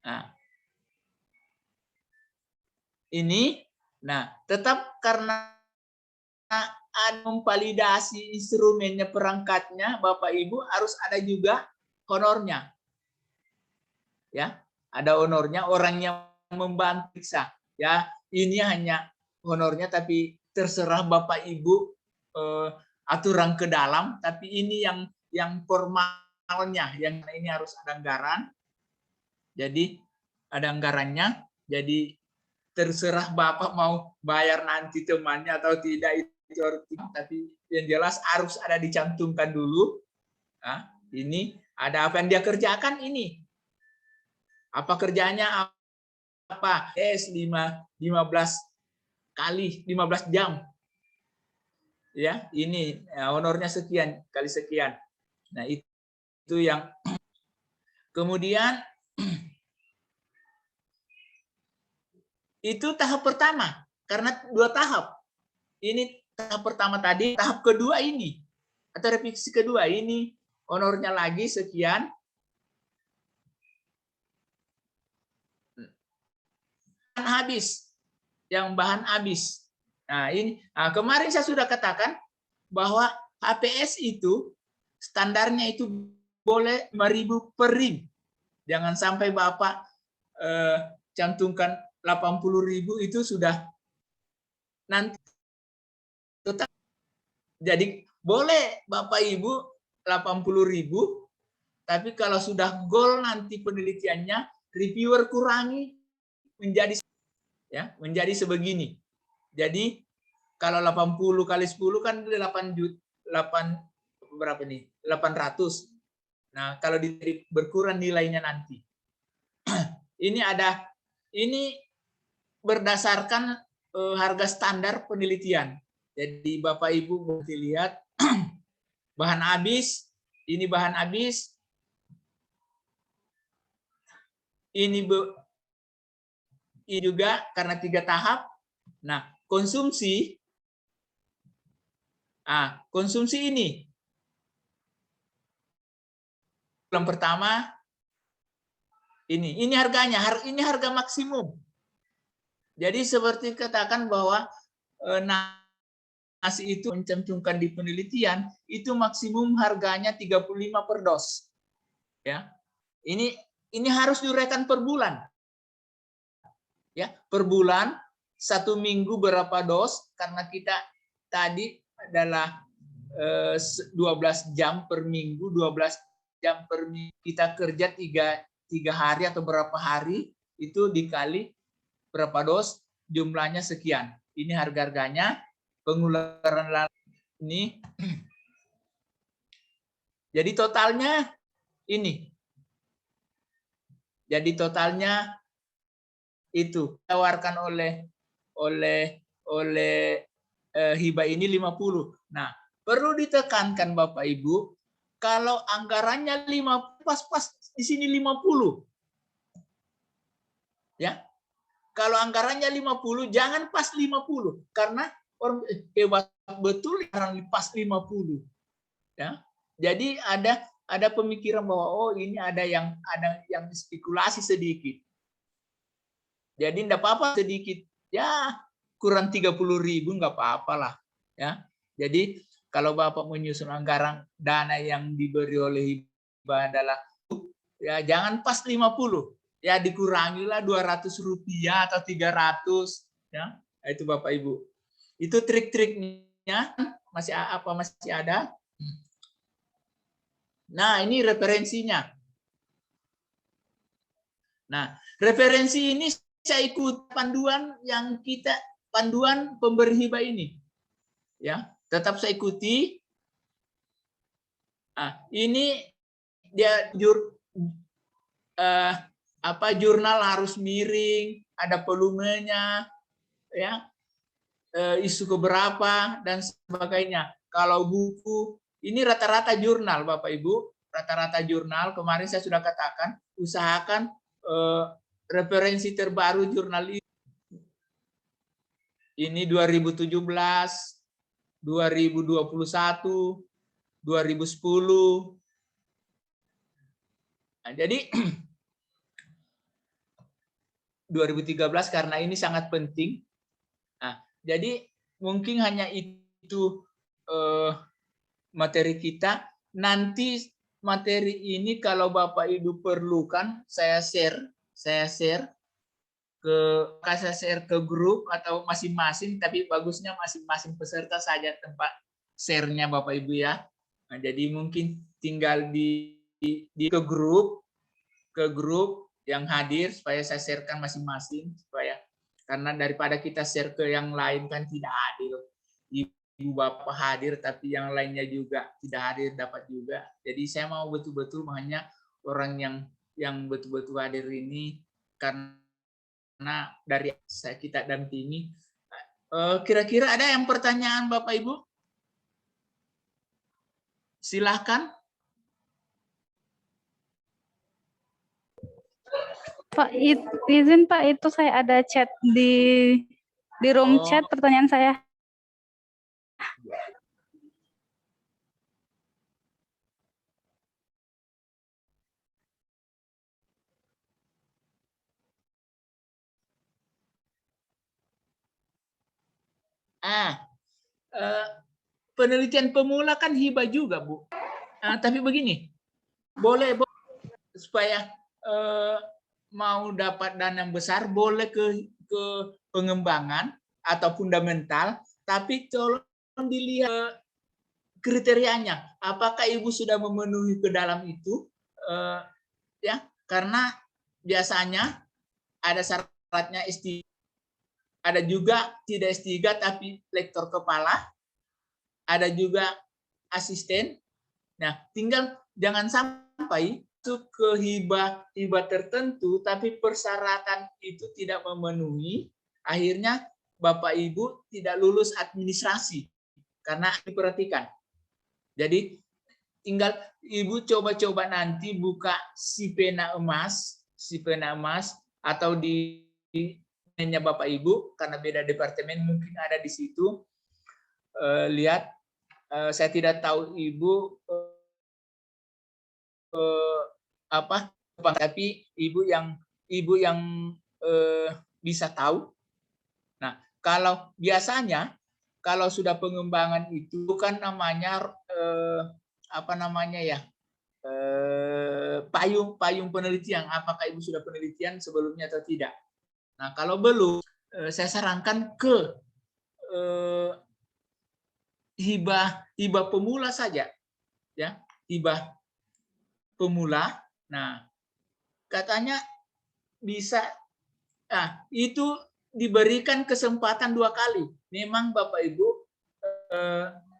Nah, ini, nah tetap karena ada memvalidasi instrumennya, perangkatnya, Bapak Ibu harus ada juga honornya. Ya, ada honornya, orang yang membantu ya. Ini hanya honornya, tapi terserah Bapak Ibu aturan ke dalam, tapi ini yang formalnya, yang ini harus ada anggaran. Jadi ada anggarannya, jadi terserah Bapak mau bayar nanti temannya atau tidak, itu harus, tapi yang jelas harus ada dicantumkan dulu. Nah, ini ada apa yang dia kerjakan ini. Apa kerjanya, apa? 15 kali 15 jam. Ya, ini honornya sekian kali sekian. Nah, itu yang kemudian itu tahap pertama, karena 2 tahap. Ini tahap pertama tadi, tahap kedua ini atau revisi kedua ini honornya lagi sekian. Habis, yang bahan habis. Nah, ini kemarin saya sudah katakan bahwa HPS itu standarnya itu boleh 5.000 per rim. Jangan sampai Bapak cantumkan 80.000, itu sudah nanti tetap. Jadi boleh Bapak Ibu 80.000, tapi kalau sudah goal nanti penelitiannya, reviewer kurangi menjadi Ya, menjadi sebegini. Jadi kalau 80 kali 10 kan 8 juta, 8 berapa nih? 800. Nah, kalau berkurang nilainya nanti. Ini berdasarkan harga standar penelitian. Jadi Bapak Ibu boleh lihat bahan habis, ini bahan habis, ini juga karena 3 tahap. Nah, konsumsi ini. Yang pertama ini harganya, ini harga maksimum. Jadi seperti katakan bahwa nasi itu mencantumkan di penelitian itu maksimum harganya 35 per dos. Ya. Ini harus diuraikan per bulan. Ya, per bulan 1 minggu berapa dos, karena kita tadi adalah 12 jam per minggu, 12 jam per minggu, kita kerja 3 hari atau berapa hari, itu dikali berapa dos, jumlahnya sekian. Ini harga-harganya, pengeluaran ini. Jadi totalnya ini. Jadi totalnya itu ditawarkan oleh hibah ini 50. Nah, perlu ditekankan Bapak Ibu, kalau anggarannya 5 pas-pas di sini 50. Ya. Kalau anggarannya 50 jangan pas 50 karena orang hebat betul yang pas 50. Ya. Jadi ada pemikiran bahwa oh ini ada yang spekulasi sedikit. Jadi enggak apa-apa sedikit. Ya, kurang 30.000 enggak apa-apa lah, ya. Jadi kalau Bapak menyusun anggaran dana yang diberi oleh hibah adalah ya jangan pas 50. Ya dikurangilah 200 rupiah atau 300, ya. Itu Bapak Ibu. Itu trik-triknya masih ada? Nah, ini referensinya. Nah, referensi ini saya ikut panduan pemberi hibah ini. Ya, tetap saya ikuti. Nah, ini dia jurnal harus miring, ada volumenya, ya, isu keberapa dan sebagainya. Kalau buku ini rata-rata jurnal, Bapak Ibu, rata-rata jurnal. Kemarin saya sudah katakan, usahakan referensi terbaru jurnal ini 2017, 2021, 2010. Nah, jadi 2013 karena ini sangat penting. Nah, jadi mungkin hanya itu materi kita. Nanti materi ini kalau Bapak Ibu perlukan saya share ke grup atau masing-masing, tapi bagusnya masing-masing peserta saja tempat share-nya Bapak Ibu ya. Nah, jadi mungkin tinggal di ke grup yang hadir supaya saya sharekan masing-masing, supaya karena daripada kita share ke yang lain kan tidak adil. Ibu Bapak hadir tapi yang lainnya juga tidak hadir dapat juga. Jadi saya mau betul-betul hanya orang yang betul-betul hadir ini karena dari kita dampingi. Kira-kira ada yang pertanyaan Bapak Ibu? Silahkan. Pak, izin Pak, itu saya ada chat di room chat pertanyaan saya. Penelitian pemula kan hibah juga, Bu. Tapi begini, boleh supaya mau dapat dana yang besar, boleh ke pengembangan atau fundamental, tapi tolong dilihat kriterianya. Apakah Ibu sudah memenuhi ke dalam itu? Ya, karena biasanya ada syaratnya ada juga tidak S3 tapi lektor kepala, ada juga asisten. Nah, tinggal jangan sampai masuk ke hibah tertentu tapi persyaratan itu tidak memenuhi, akhirnya Bapak Ibu tidak lulus administrasi karena diperhatikan. Jadi tinggal Ibu coba-coba nanti buka si pena emas atau di Bapak Ibu karena beda departemen mungkin ada di situ. Lihat, saya tidak tahu Ibu apa, tapi Ibu yang bisa tahu. Nah, kalau biasanya kalau sudah pengembangan itu bukan namanya apa namanya ya, payung penelitian. Apakah Ibu sudah penelitian sebelumnya atau tidak? Nah, kalau belum, saya sarankan ke hibah pemula saja, ya, hibah pemula. Nah, katanya bisa, itu diberikan kesempatan 2 kali. Memang Bapak Ibu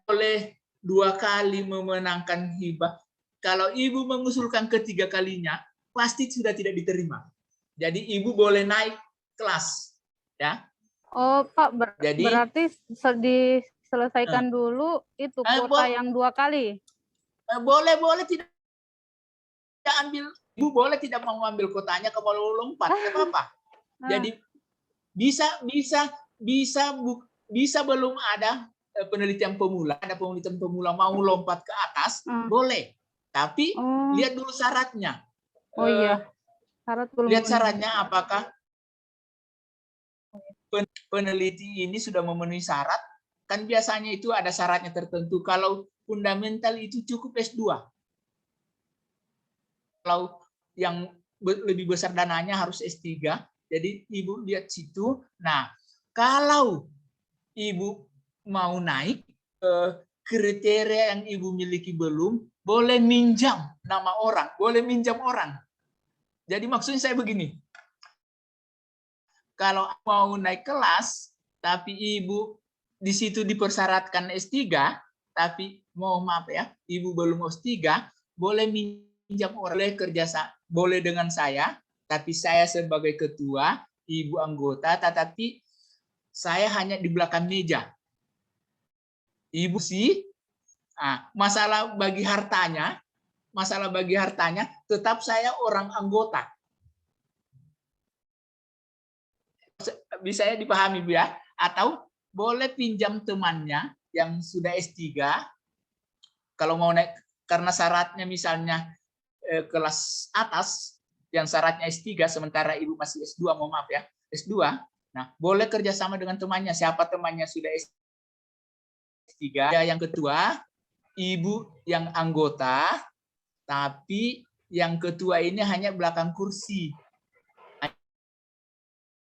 boleh 2 kali memenangkan hibah. Kalau Ibu mengusulkan ketiga kalinya, pasti sudah tidak diterima. Jadi Ibu boleh naik kelas, ya. Oh, Pak, Jadi, berarti diselesaikan dulu itu kuota yang 2 kali. Boleh tidak ambil, Ibu boleh tidak mau ambil kuotanya, kalau lompat, tidak apa-apa. Jadi bisa belum ada penelitian pemula, mau lompat ke atas, boleh. Tapi lihat dulu syaratnya. Oh iya, syarat belum. Lihat syaratnya apakah peneliti ini sudah memenuhi syarat. Kan biasanya itu ada syaratnya tertentu. Kalau fundamental itu cukup S2. Kalau yang lebih besar dananya harus S3. Jadi Ibu lihat situ. Nah, kalau Ibu mau naik, kriteria yang Ibu miliki belum, boleh minjam nama orang, boleh minjam orang. Jadi maksudnya saya begini, kalau mau naik kelas, tapi Ibu di situ dipersyaratkan S3, tapi maaf ya, Ibu belum S3, boleh minjam orang, boleh kerjasama, boleh dengan saya, tapi saya sebagai ketua, Ibu anggota, tetapi saya hanya di belakang meja. Ibu sih, masalah bagi hartanya, tetap saya orang anggota. Bisa ya dipahami, Bu ya? Atau boleh pinjam temannya yang sudah S3, kalau mau naik, karena syaratnya misalnya kelas atas, yang syaratnya S3, sementara Ibu masih S2, maaf ya, S2, nah boleh kerjasama dengan temannya. Siapa temannya sudah S3, yang ketua, Ibu yang anggota, tapi yang ketua ini hanya belakang kursi,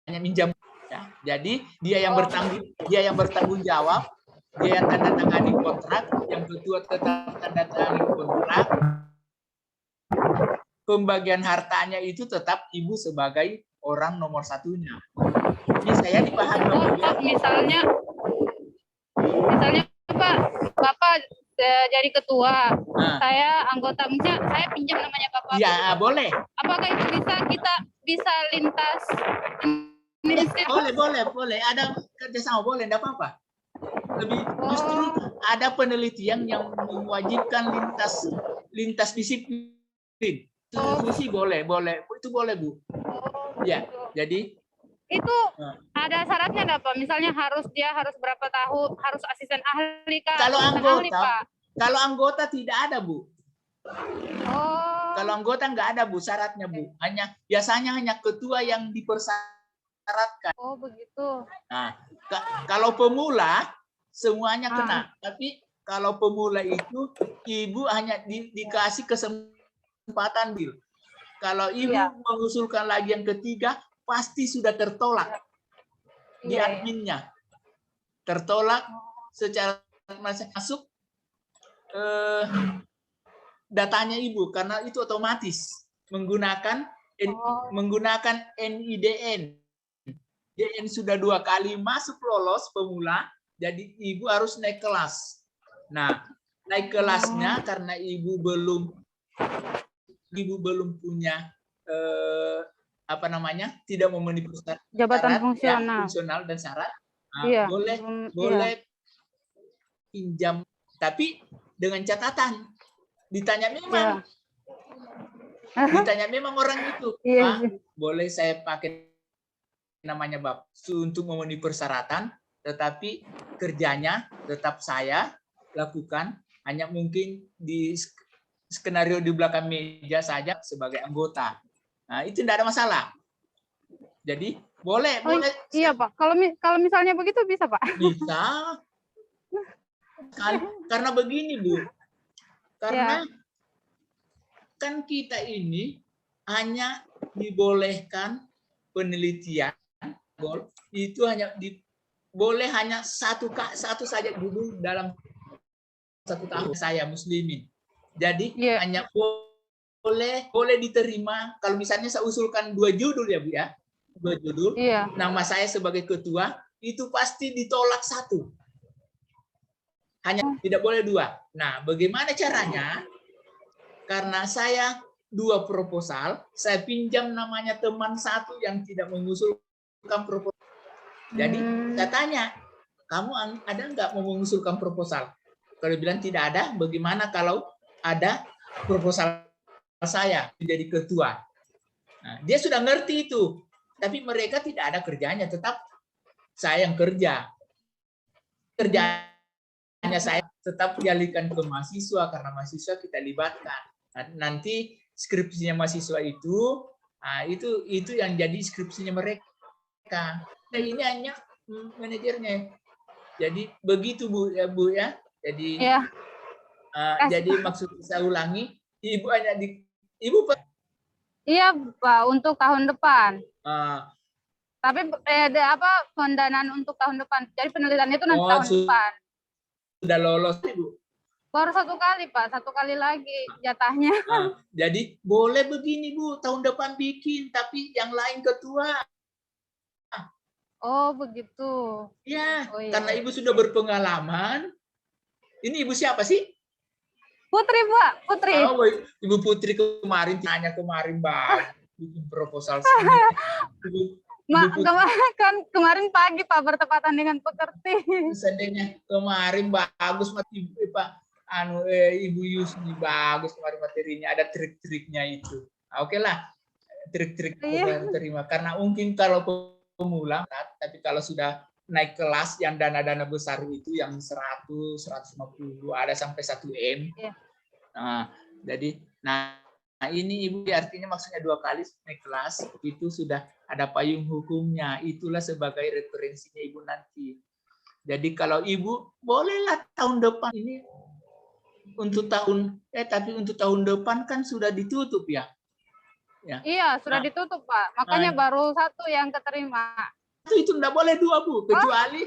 hanya minjam. Ya, jadi dia yang bertanggung jawab, dia yang tanda tangani kontrak, yang ketua tetap tanda tangani kontrak. Pembagian hartanya itu tetap Ibu sebagai orang nomor satunya. Ini saya dipahami. Misalnya Pak, Bapak jadi ketua, saya anggota, misalnya saya pinjam namanya Bapak. Iya, boleh. Apakah itu kita bisa lintas? Boleh. Ada kerjasama, boleh, tidak apa-apa. Justru ada penelitian yang mewajibkan lintas disiplin. Itu sih boleh. Itu boleh, Bu. Ya, jadi itu ada syaratnya nggak, Pak? Misalnya dia harus berapa tahun, harus asisten ahli Kak? Kalau anggota tidak ada, Bu. Kalau anggota nggak ada, Bu, syaratnya, Bu. Biasanya hanya ketua yang dipersyaratkan. Oh, begitu. Nah, kalau pemula semuanya kena. Tapi kalau pemula itu Ibu hanya dikasih kesempatan, Bil. Kalau Ibu mengusulkan lagi yang ketiga, pasti sudah tertolak di adminnya. Tertolak secara masuk datanya Ibu, karena itu otomatis menggunakan NIDN. dia yang sudah 2 kali masuk lolos pemula, jadi ibu harus naik kelas. Nah, naik kelasnya karena ibu belum punya apa namanya, tidak memenuhi syarat Jabatan ya, fungsional. fungsional dan syarat. Nah, Iya. boleh pinjam, tapi dengan catatan ditanya memang. Ditanya memang orang itu, Pak, boleh saya pakai namanya Bapak untuk memenuhi persyaratan, tetapi kerjanya tetap saya lakukan, hanya mungkin di skenario di belakang meja saja sebagai anggota. Nah, itu tidak ada masalah. Jadi boleh. Iya Pak, kalau misalnya begitu bisa Pak? Bisa. Karena begini Bu, karena kan kita ini hanya dibolehkan penelitian itu boleh hanya satu saja judul dalam 1 tahun saya muslimin. Jadi hanya boleh diterima kalau misalnya saya usulkan 2 judul ya Bu ya. 2 judul. Nama saya sebagai ketua itu pasti ditolak 1. Hanya tidak boleh 2. Nah, bagaimana caranya? Karena saya 2 proposal, saya pinjam namanya teman 1 yang tidak mengusulkan proposal. Jadi saya tanya, kamu ada nggak mau mengusulkan proposal? Kalau bilang tidak ada, bagaimana kalau ada proposal saya menjadi ketua? Nah, dia sudah ngerti itu, tapi mereka tidak ada kerjanya, tetap saya yang kerja. Kerjanya saya tetap dialihkan ke mahasiswa karena mahasiswa kita libatkan. Nanti skripsinya mahasiswa itu yang jadi skripsinya mereka. Nah, ini hanya manajernya. Jadi begitu Bu ya. Jadi jadi maksud saya ulangi, Ibu hanya Iya Pak, untuk tahun depan. Tapi pendanaan untuk tahun depan. Jadi penelitian itu nanti tahun depan. Sudah lolos Ibu? Baru 1 kali Pak, 1 kali lagi jatahnya. Jadi boleh begini Bu, tahun depan bikin, tapi yang lain ketua. Oh begitu. Ya, karena Ibu sudah berpengalaman. Ini Ibu siapa sih? Putri Pak, Putri. Oh, Ibu Putri kemarin Mbak bikin proposal sini. Kemarin pagi Pak bertepatan dengan pekerti. Seandainya kemarin bagus Pak. Ibu Yusni bagus kemarin materinya, ada trik-triknya itu. Oke lah, trik-trik terima. Karena mungkin kalau pemula, tapi kalau sudah naik kelas yang dana-dana besar itu yang 100, 150, ada sampai 1 M. Nah, jadi ini Ibu artinya maksudnya 2 kali naik kelas itu sudah ada payung hukumnya. Itulah sebagai referensinya Ibu nanti. Jadi kalau Ibu bolehlah tahun depan ini tapi untuk tahun depan kan sudah ditutup ya. Iya, sudah ditutup Pak. Makanya baru 1 yang keterima. Itu enggak boleh 2 Bu, kecuali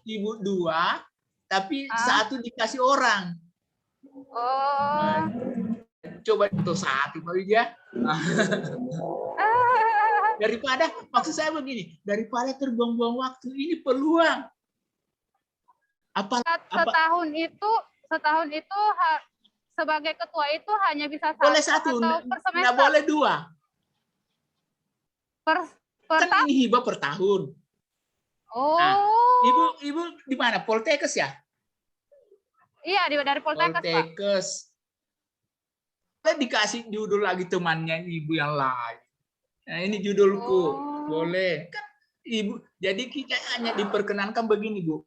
Ibu 2 tapi 1 dikasih orang. Coba itu 1 Pak ya. Daripada maksud saya begini, daripada terbuang-buang waktu, ini peluang. Setahun itu sebagai ketua itu hanya bisa 1 boleh 1 atau per semester? Nggak boleh 2. Per kan tahun? Ini hibah per tahun. Nah, Ibu di mana? Poltekkes ya? Iya, dari Poltekkes, Pak. Poltekkes. Boleh dikasih judul lagi temannya Ibu yang lain. Nah, ini judulku. Boleh. Kan Ibu, jadi kita hanya diperkenankan begini, Bu.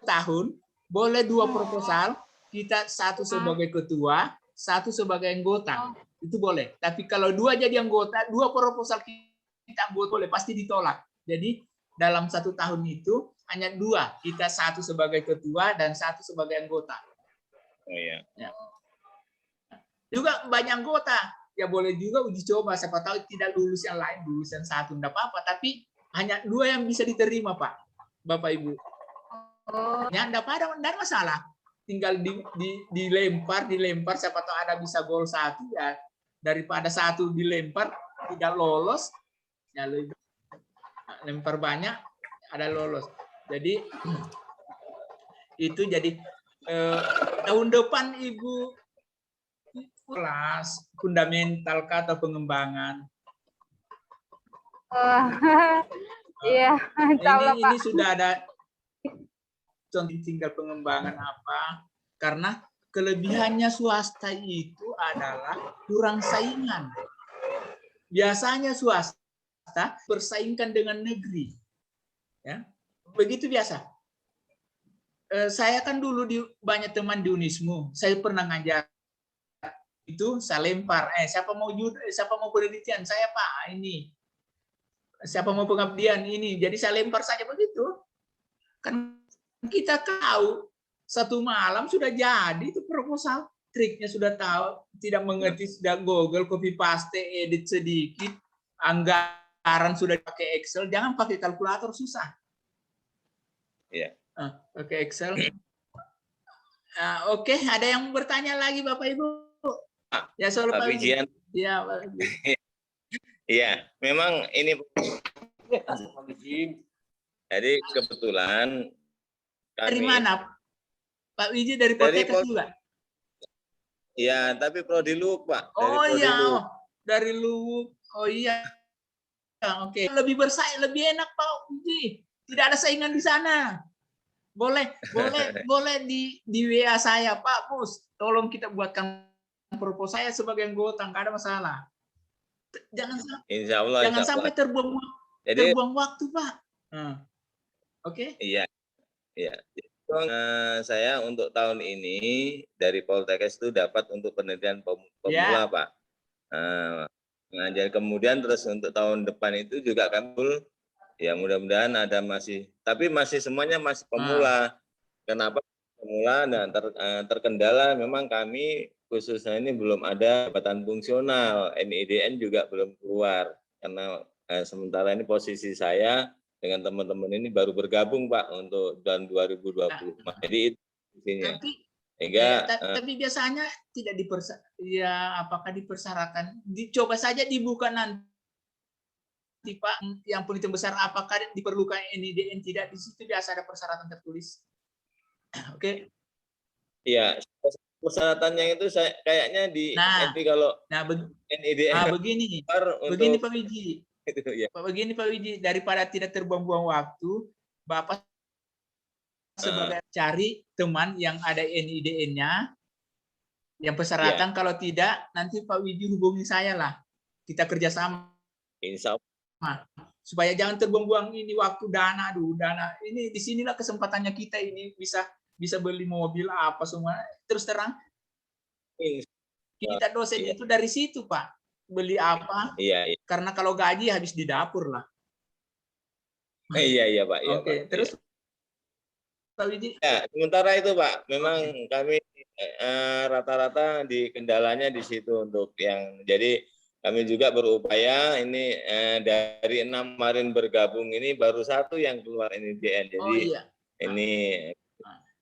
Tahun boleh 2 proposal, kita 1 sebagai ketua, 1 sebagai anggota. Itu boleh. Tapi kalau 2 jadi anggota, 2 proposal kita buat boleh, pasti ditolak. Jadi dalam 1 tahun itu hanya 2, kita 1 sebagai ketua dan 1 sebagai anggota. Oh iya. Ya. Juga banyak anggota, ya boleh juga uji coba. Siapa tahu tidak lulus yang lain, lulus yang 1 enggak apa-apa. Tapi hanya 2 yang bisa diterima, Pak, Bapak Ibu. Ya enggak masalah. Tinggal dilempar, siapa tahu ada bisa gol 1 ya. Daripada 1 dilempar tidak lolos, ya lebih lempar banyak ada lolos. Jadi itu jadi tahun depan Ibu kelas fundamental atau pengembangan. Iya, insya Allah, Pak. Ini sudah ada contoh tinggal pengembangan apa? Karena kelebihannya swasta itu adalah kurang saingan. Biasanya swasta bersaingkan dengan negeri. Ya. Begitu biasa. Saya kan dulu banyak teman di Unismu. Saya pernah ngajar itu, saya lempar. Siapa mau penelitian? Saya Pak ini. Siapa mau pengabdian ini? Jadi saya lempar saja begitu. Kan kita tahu satu malam sudah jadi itu proposal. Triknya sudah tahu, tidak mengerti, sudah Google, copy paste, edit sedikit, anggaran sudah pakai Excel, jangan pakai kalkulator susah. Iya. Pakai Excel. Oke, ada yang bertanya lagi Bapak Ibu? Ya soal Pak Wijian. Iya, iya, memang ini. Jadi kebetulan dari mana? Pak Wiji dari Poltekkes juga? Iya, tapi Prodi Luwuk, Pak. Oh iya, dari Luwuk. Oh iya. Oke. Lebih bersaing, lebih enak Pak Wiji. Tidak ada saingan di sana. Boleh di WA saya, Pak Mus. Tolong kita buatkan proposal saya sebagai anggota, nggak ada masalah. Jangan sampai terbuang waktu, Pak. Oke. Iya. Saya untuk tahun ini dari Poltekkes itu dapat untuk penelitian pemula, Pak. Kemudian terus untuk tahun depan itu juga kami, ya mudah-mudahan ada tapi masih semuanya masih pemula. Kenapa pemula? Dan terkendala memang kami khususnya ini belum ada jabatan fungsional, NIDN juga belum keluar karena sementara ini posisi saya dengan teman-teman ini baru bergabung Pak untuk tahun 2020. Jadi itu intinya. Tapi biasanya tidak apakah dipersyaratkan? Dicoba saja dibuka nanti Pak, yang penelitian besar apakah diperlukan NIDN tidak, di situ biasa ada persyaratan tertulis. Oke. Iya, persyaratannya itu kayaknya di kalau NIDN begini Pak Wiji. Begini Pak Wiji, daripada tidak terbuang-buang waktu, Bapak sebagai cari teman yang ada NIDN-nya, yang persyaratan, kalau tidak nanti Pak Wiji hubungi saya lah, kita kerjasama. Insya Allah. Supaya jangan terbuang-buang ini waktu, dana ini disinilah kesempatannya kita ini bisa beli mobil apa semua, terus terang kita dosen itu dari situ Pak. Beli apa? Iya. Karena kalau gaji habis di dapur lah. Iya Pak. Iya, Oke, Pak. terus Pak Wiji. Ya, sementara itu Pak, memang kami rata-rata di kendalanya di situ untuk yang jadi kami juga berupaya ini dari 6 kemarin bergabung ini baru 1 yang keluar NIDN. Jadi ini.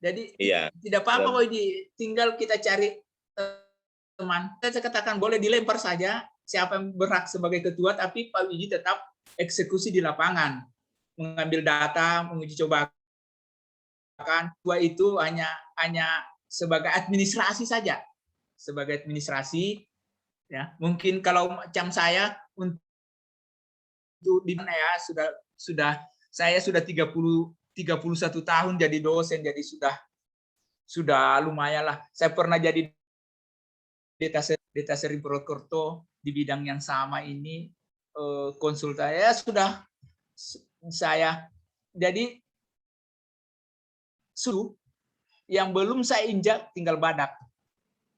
Jadi tidak apa-apa Pak Wiji, tinggal kita cari teman. Saya katakan boleh dilempar saja siapa yang berhak sebagai ketua, tapi Pak Wiji tetap eksekusi di lapangan, mengambil data, menguji cobakan. Ketua itu hanya sebagai administrasi saja, sebagai administrasi. Ya, mungkin kalau macam saya untuk di mana ya saya sudah 31 tahun jadi dosen, jadi sudah lumayan lah. Saya pernah jadi Deta Seri Purwokerto di bidang yang sama ini, konsultan ya sudah saya jadi yang belum saya injak tinggal Badak.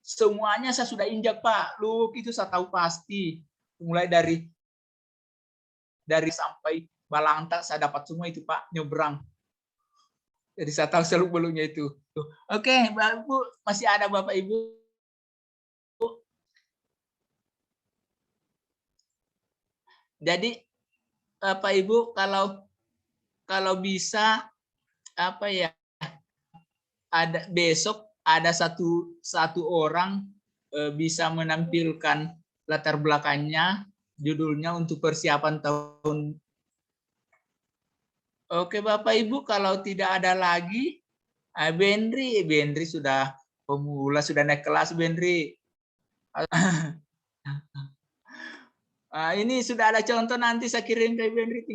Semuanya saya sudah injak Pak. Luwuk itu saya tahu pasti. Mulai dari sampai Balangta saya dapat semua itu Pak, nyebrang. Jadi saya tahu seluk-beluknya itu. Oke, Bapak Ibu, masih ada Bapak Ibu? Jadi Bapak Ibu kalau bisa besok ada satu orang bisa menampilkan latar belakangnya, judulnya untuk persiapan tahun Oke Bapak Ibu, kalau tidak ada lagi, Bendri sudah pemula, sudah naik kelas Bendri. Ini sudah ada contoh, nanti saya kirim ke Bendri,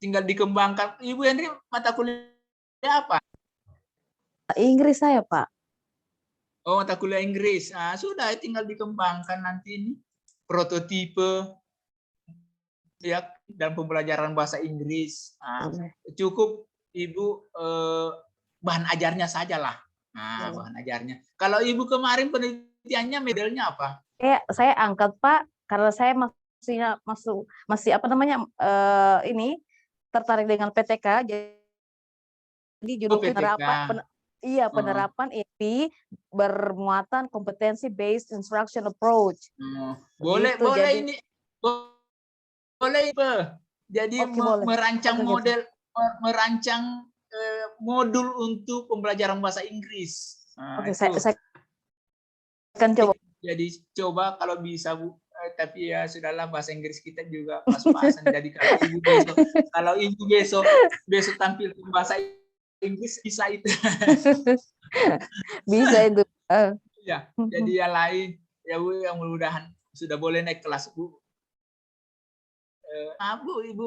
tinggal dikembangkan. Ibu Hendri mata kuliah apa? Inggris saya, Pak. Oh, mata kuliah Inggris. Sudah tinggal dikembangkan nanti ini prototipe ya dan pembelajaran bahasa Inggris. Cukup Ibu bahan ajarnya sajalah. Bahan ajarnya. Kalau Ibu kemarin penelitiannya modelnya apa? Saya angkat Pak, karena saya masih apa namanya ini tertarik dengan PTK. Jadi judul penerapan penerapan IP bermuatan kompetensi based instruction approach. Boleh ini boleh jadi merancang model, merancang modul untuk pembelajaran bahasa Inggris. Saya akan coba. Jadi coba kalau bisa Bu, tapi ya sudahlah, bahasa Inggris kita juga pas-pasan. Jadi kalau Ibu besok tampil bahasa Inggris bisa itu. Bisa itu. Ya, jadi yang lain ya Bu, yang mudah-mudahan sudah boleh naik kelas Bu. Bu, Ibu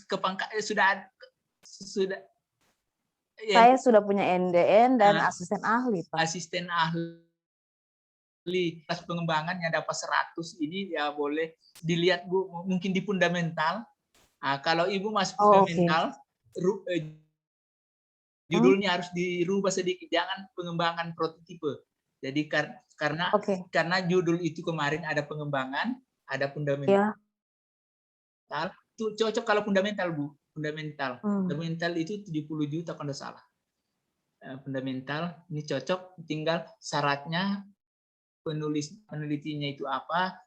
kepangkat sudah. Saya sudah punya NDN dan asisten ahli, Pak. Asisten ahli kelas pengembangan yang dapat 100 ini ya boleh dilihat Bu, mungkin di fundamental. Kalau Ibu masuk fundamental, judulnya harus dirubah sedikit, jangan pengembangan prototipe. Jadi karena judul itu kemarin ada pengembangan, ada fundamental. Itu cocok kalau fundamental Bu, fundamental. Fundamental itu 70 juta kalau tidak salah. Fundamental ini cocok, tinggal syaratnya penelitinya itu apa.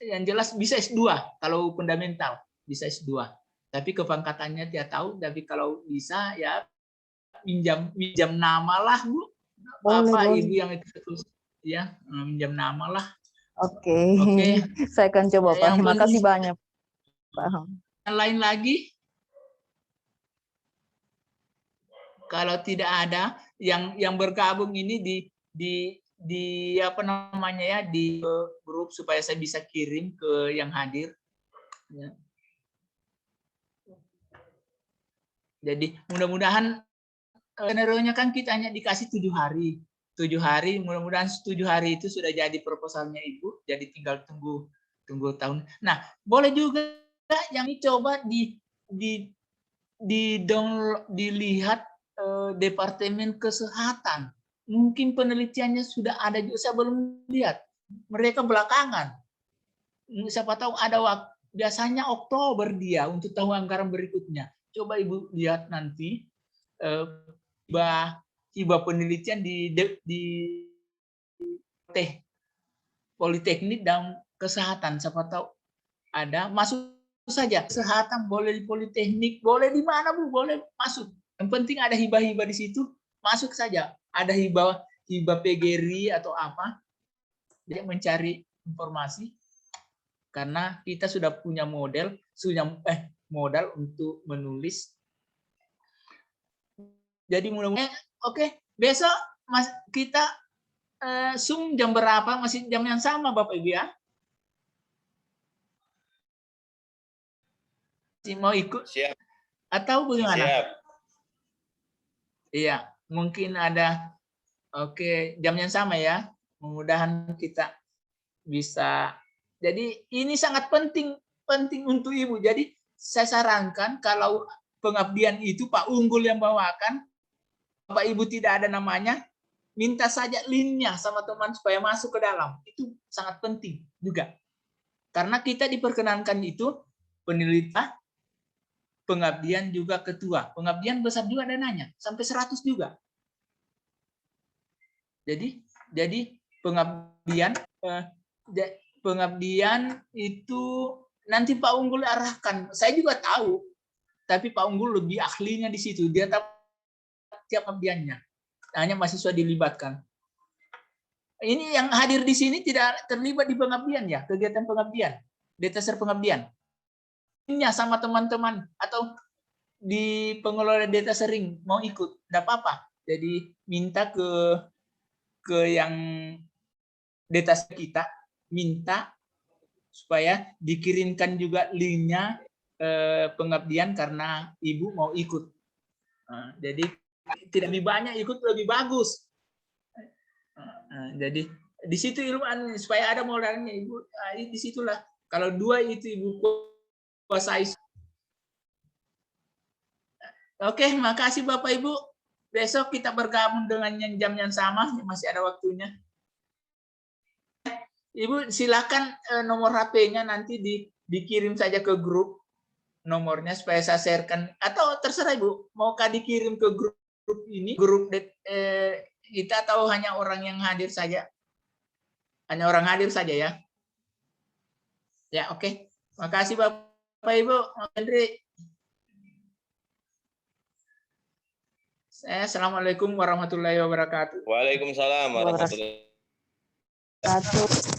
Yang jelas bisa S2 kalau fundamental, bisa S2. Tapi kepangkatannya tidak tahu, tapi kalau bisa ya minjam nama lah Bu. Bapak Ibu yang itu ya, minjam nama lah. Oke. Saya akan coba Pak. Terima kasih banyak Pak. Yang lain lagi? Kalau tidak ada yang bergabung ini di apa namanya ya, di grup supaya saya bisa kirim ke yang hadir. Ya. Jadi mudah-mudahan skenario-nya kan kita hanya dikasih 7 hari. 7 hari, mudah-mudahan 7 hari itu sudah jadi proposalnya Ibu. Jadi tinggal tunggu tahun. Nah, boleh juga yang dicoba dilihat Departemen Kesehatan. Mungkin penelitiannya sudah ada juga, saya belum lihat. Mereka belakangan. Siapa tahu ada waktu. Biasanya Oktober dia untuk tahun anggaran berikutnya. Coba Ibu lihat nanti hibah penelitian di Politeknik dan Kesehatan. Siapa tahu ada, masuk saja. Kesehatan boleh di Politeknik, boleh di mana Bu, boleh masuk. Yang penting ada hibah-hibah di situ, masuk saja. Ada hibah PGRI atau apa. Dia mencari informasi karena kita sudah punya modal untuk menulis. Jadi mudah-mudahan besok kita Zoom jam berapa? Masih jam yang sama Bapak Ibu ya? Masih mau ikut? Siap. Atau bagaimana? Siap. Iya, mungkin ada. Jam yang sama ya. Mudah-mudahan kita bisa. Jadi ini sangat penting untuk Ibu. Jadi saya sarankan kalau pengabdian itu Pak Unggul yang bawakan, Bapak Ibu tidak ada namanya, minta saja linknya sama teman supaya masuk ke dalam. Itu sangat penting juga. Karena kita diperkenankan itu penelitian, pengabdian juga ketua. Pengabdian besar juga dananya, sampai 100 juga. Jadi pengabdian itu nanti Pak Unggul arahkan. Saya juga tahu, tapi Pak Unggul lebih ahlinya di situ. Dia tahu tiap pengabdiannya. Hanya mahasiswa dilibatkan. Ini yang hadir di sini tidak terlibat di pengabdian ya, kegiatan pengabdian, detaser pengabdian. Ini sama teman-teman atau di pengelola data sering mau ikut, enggak apa-apa. Jadi minta ke yang data kita, minta supaya dikirimkan juga linknya pengabdian karena ibu mau ikut. Jadi tidak lebih banyak ikut lebih bagus. Jadi di situ ilmuwan supaya ada modalnya ibu. Di situlah kalau 2 itu ibu kuasai. Oke, makasih Bapak Ibu. Besok kita bergabung dengan jam yang sama, masih ada waktunya. Ibu silakan nomor HP-nya nanti dikirim saja ke grup nomornya supaya saya sharekan, atau terserah Ibu maukah dikirim ke grup ini, grup kita, atau hanya orang yang hadir saja, hanya orang hadir saja ya. Ya oke. Makasih Bapak Ibu. Henry. Assalamualaikum warahmatullahi wabarakatuh. Waalaikumsalam warahmatullahi wabarakatuh.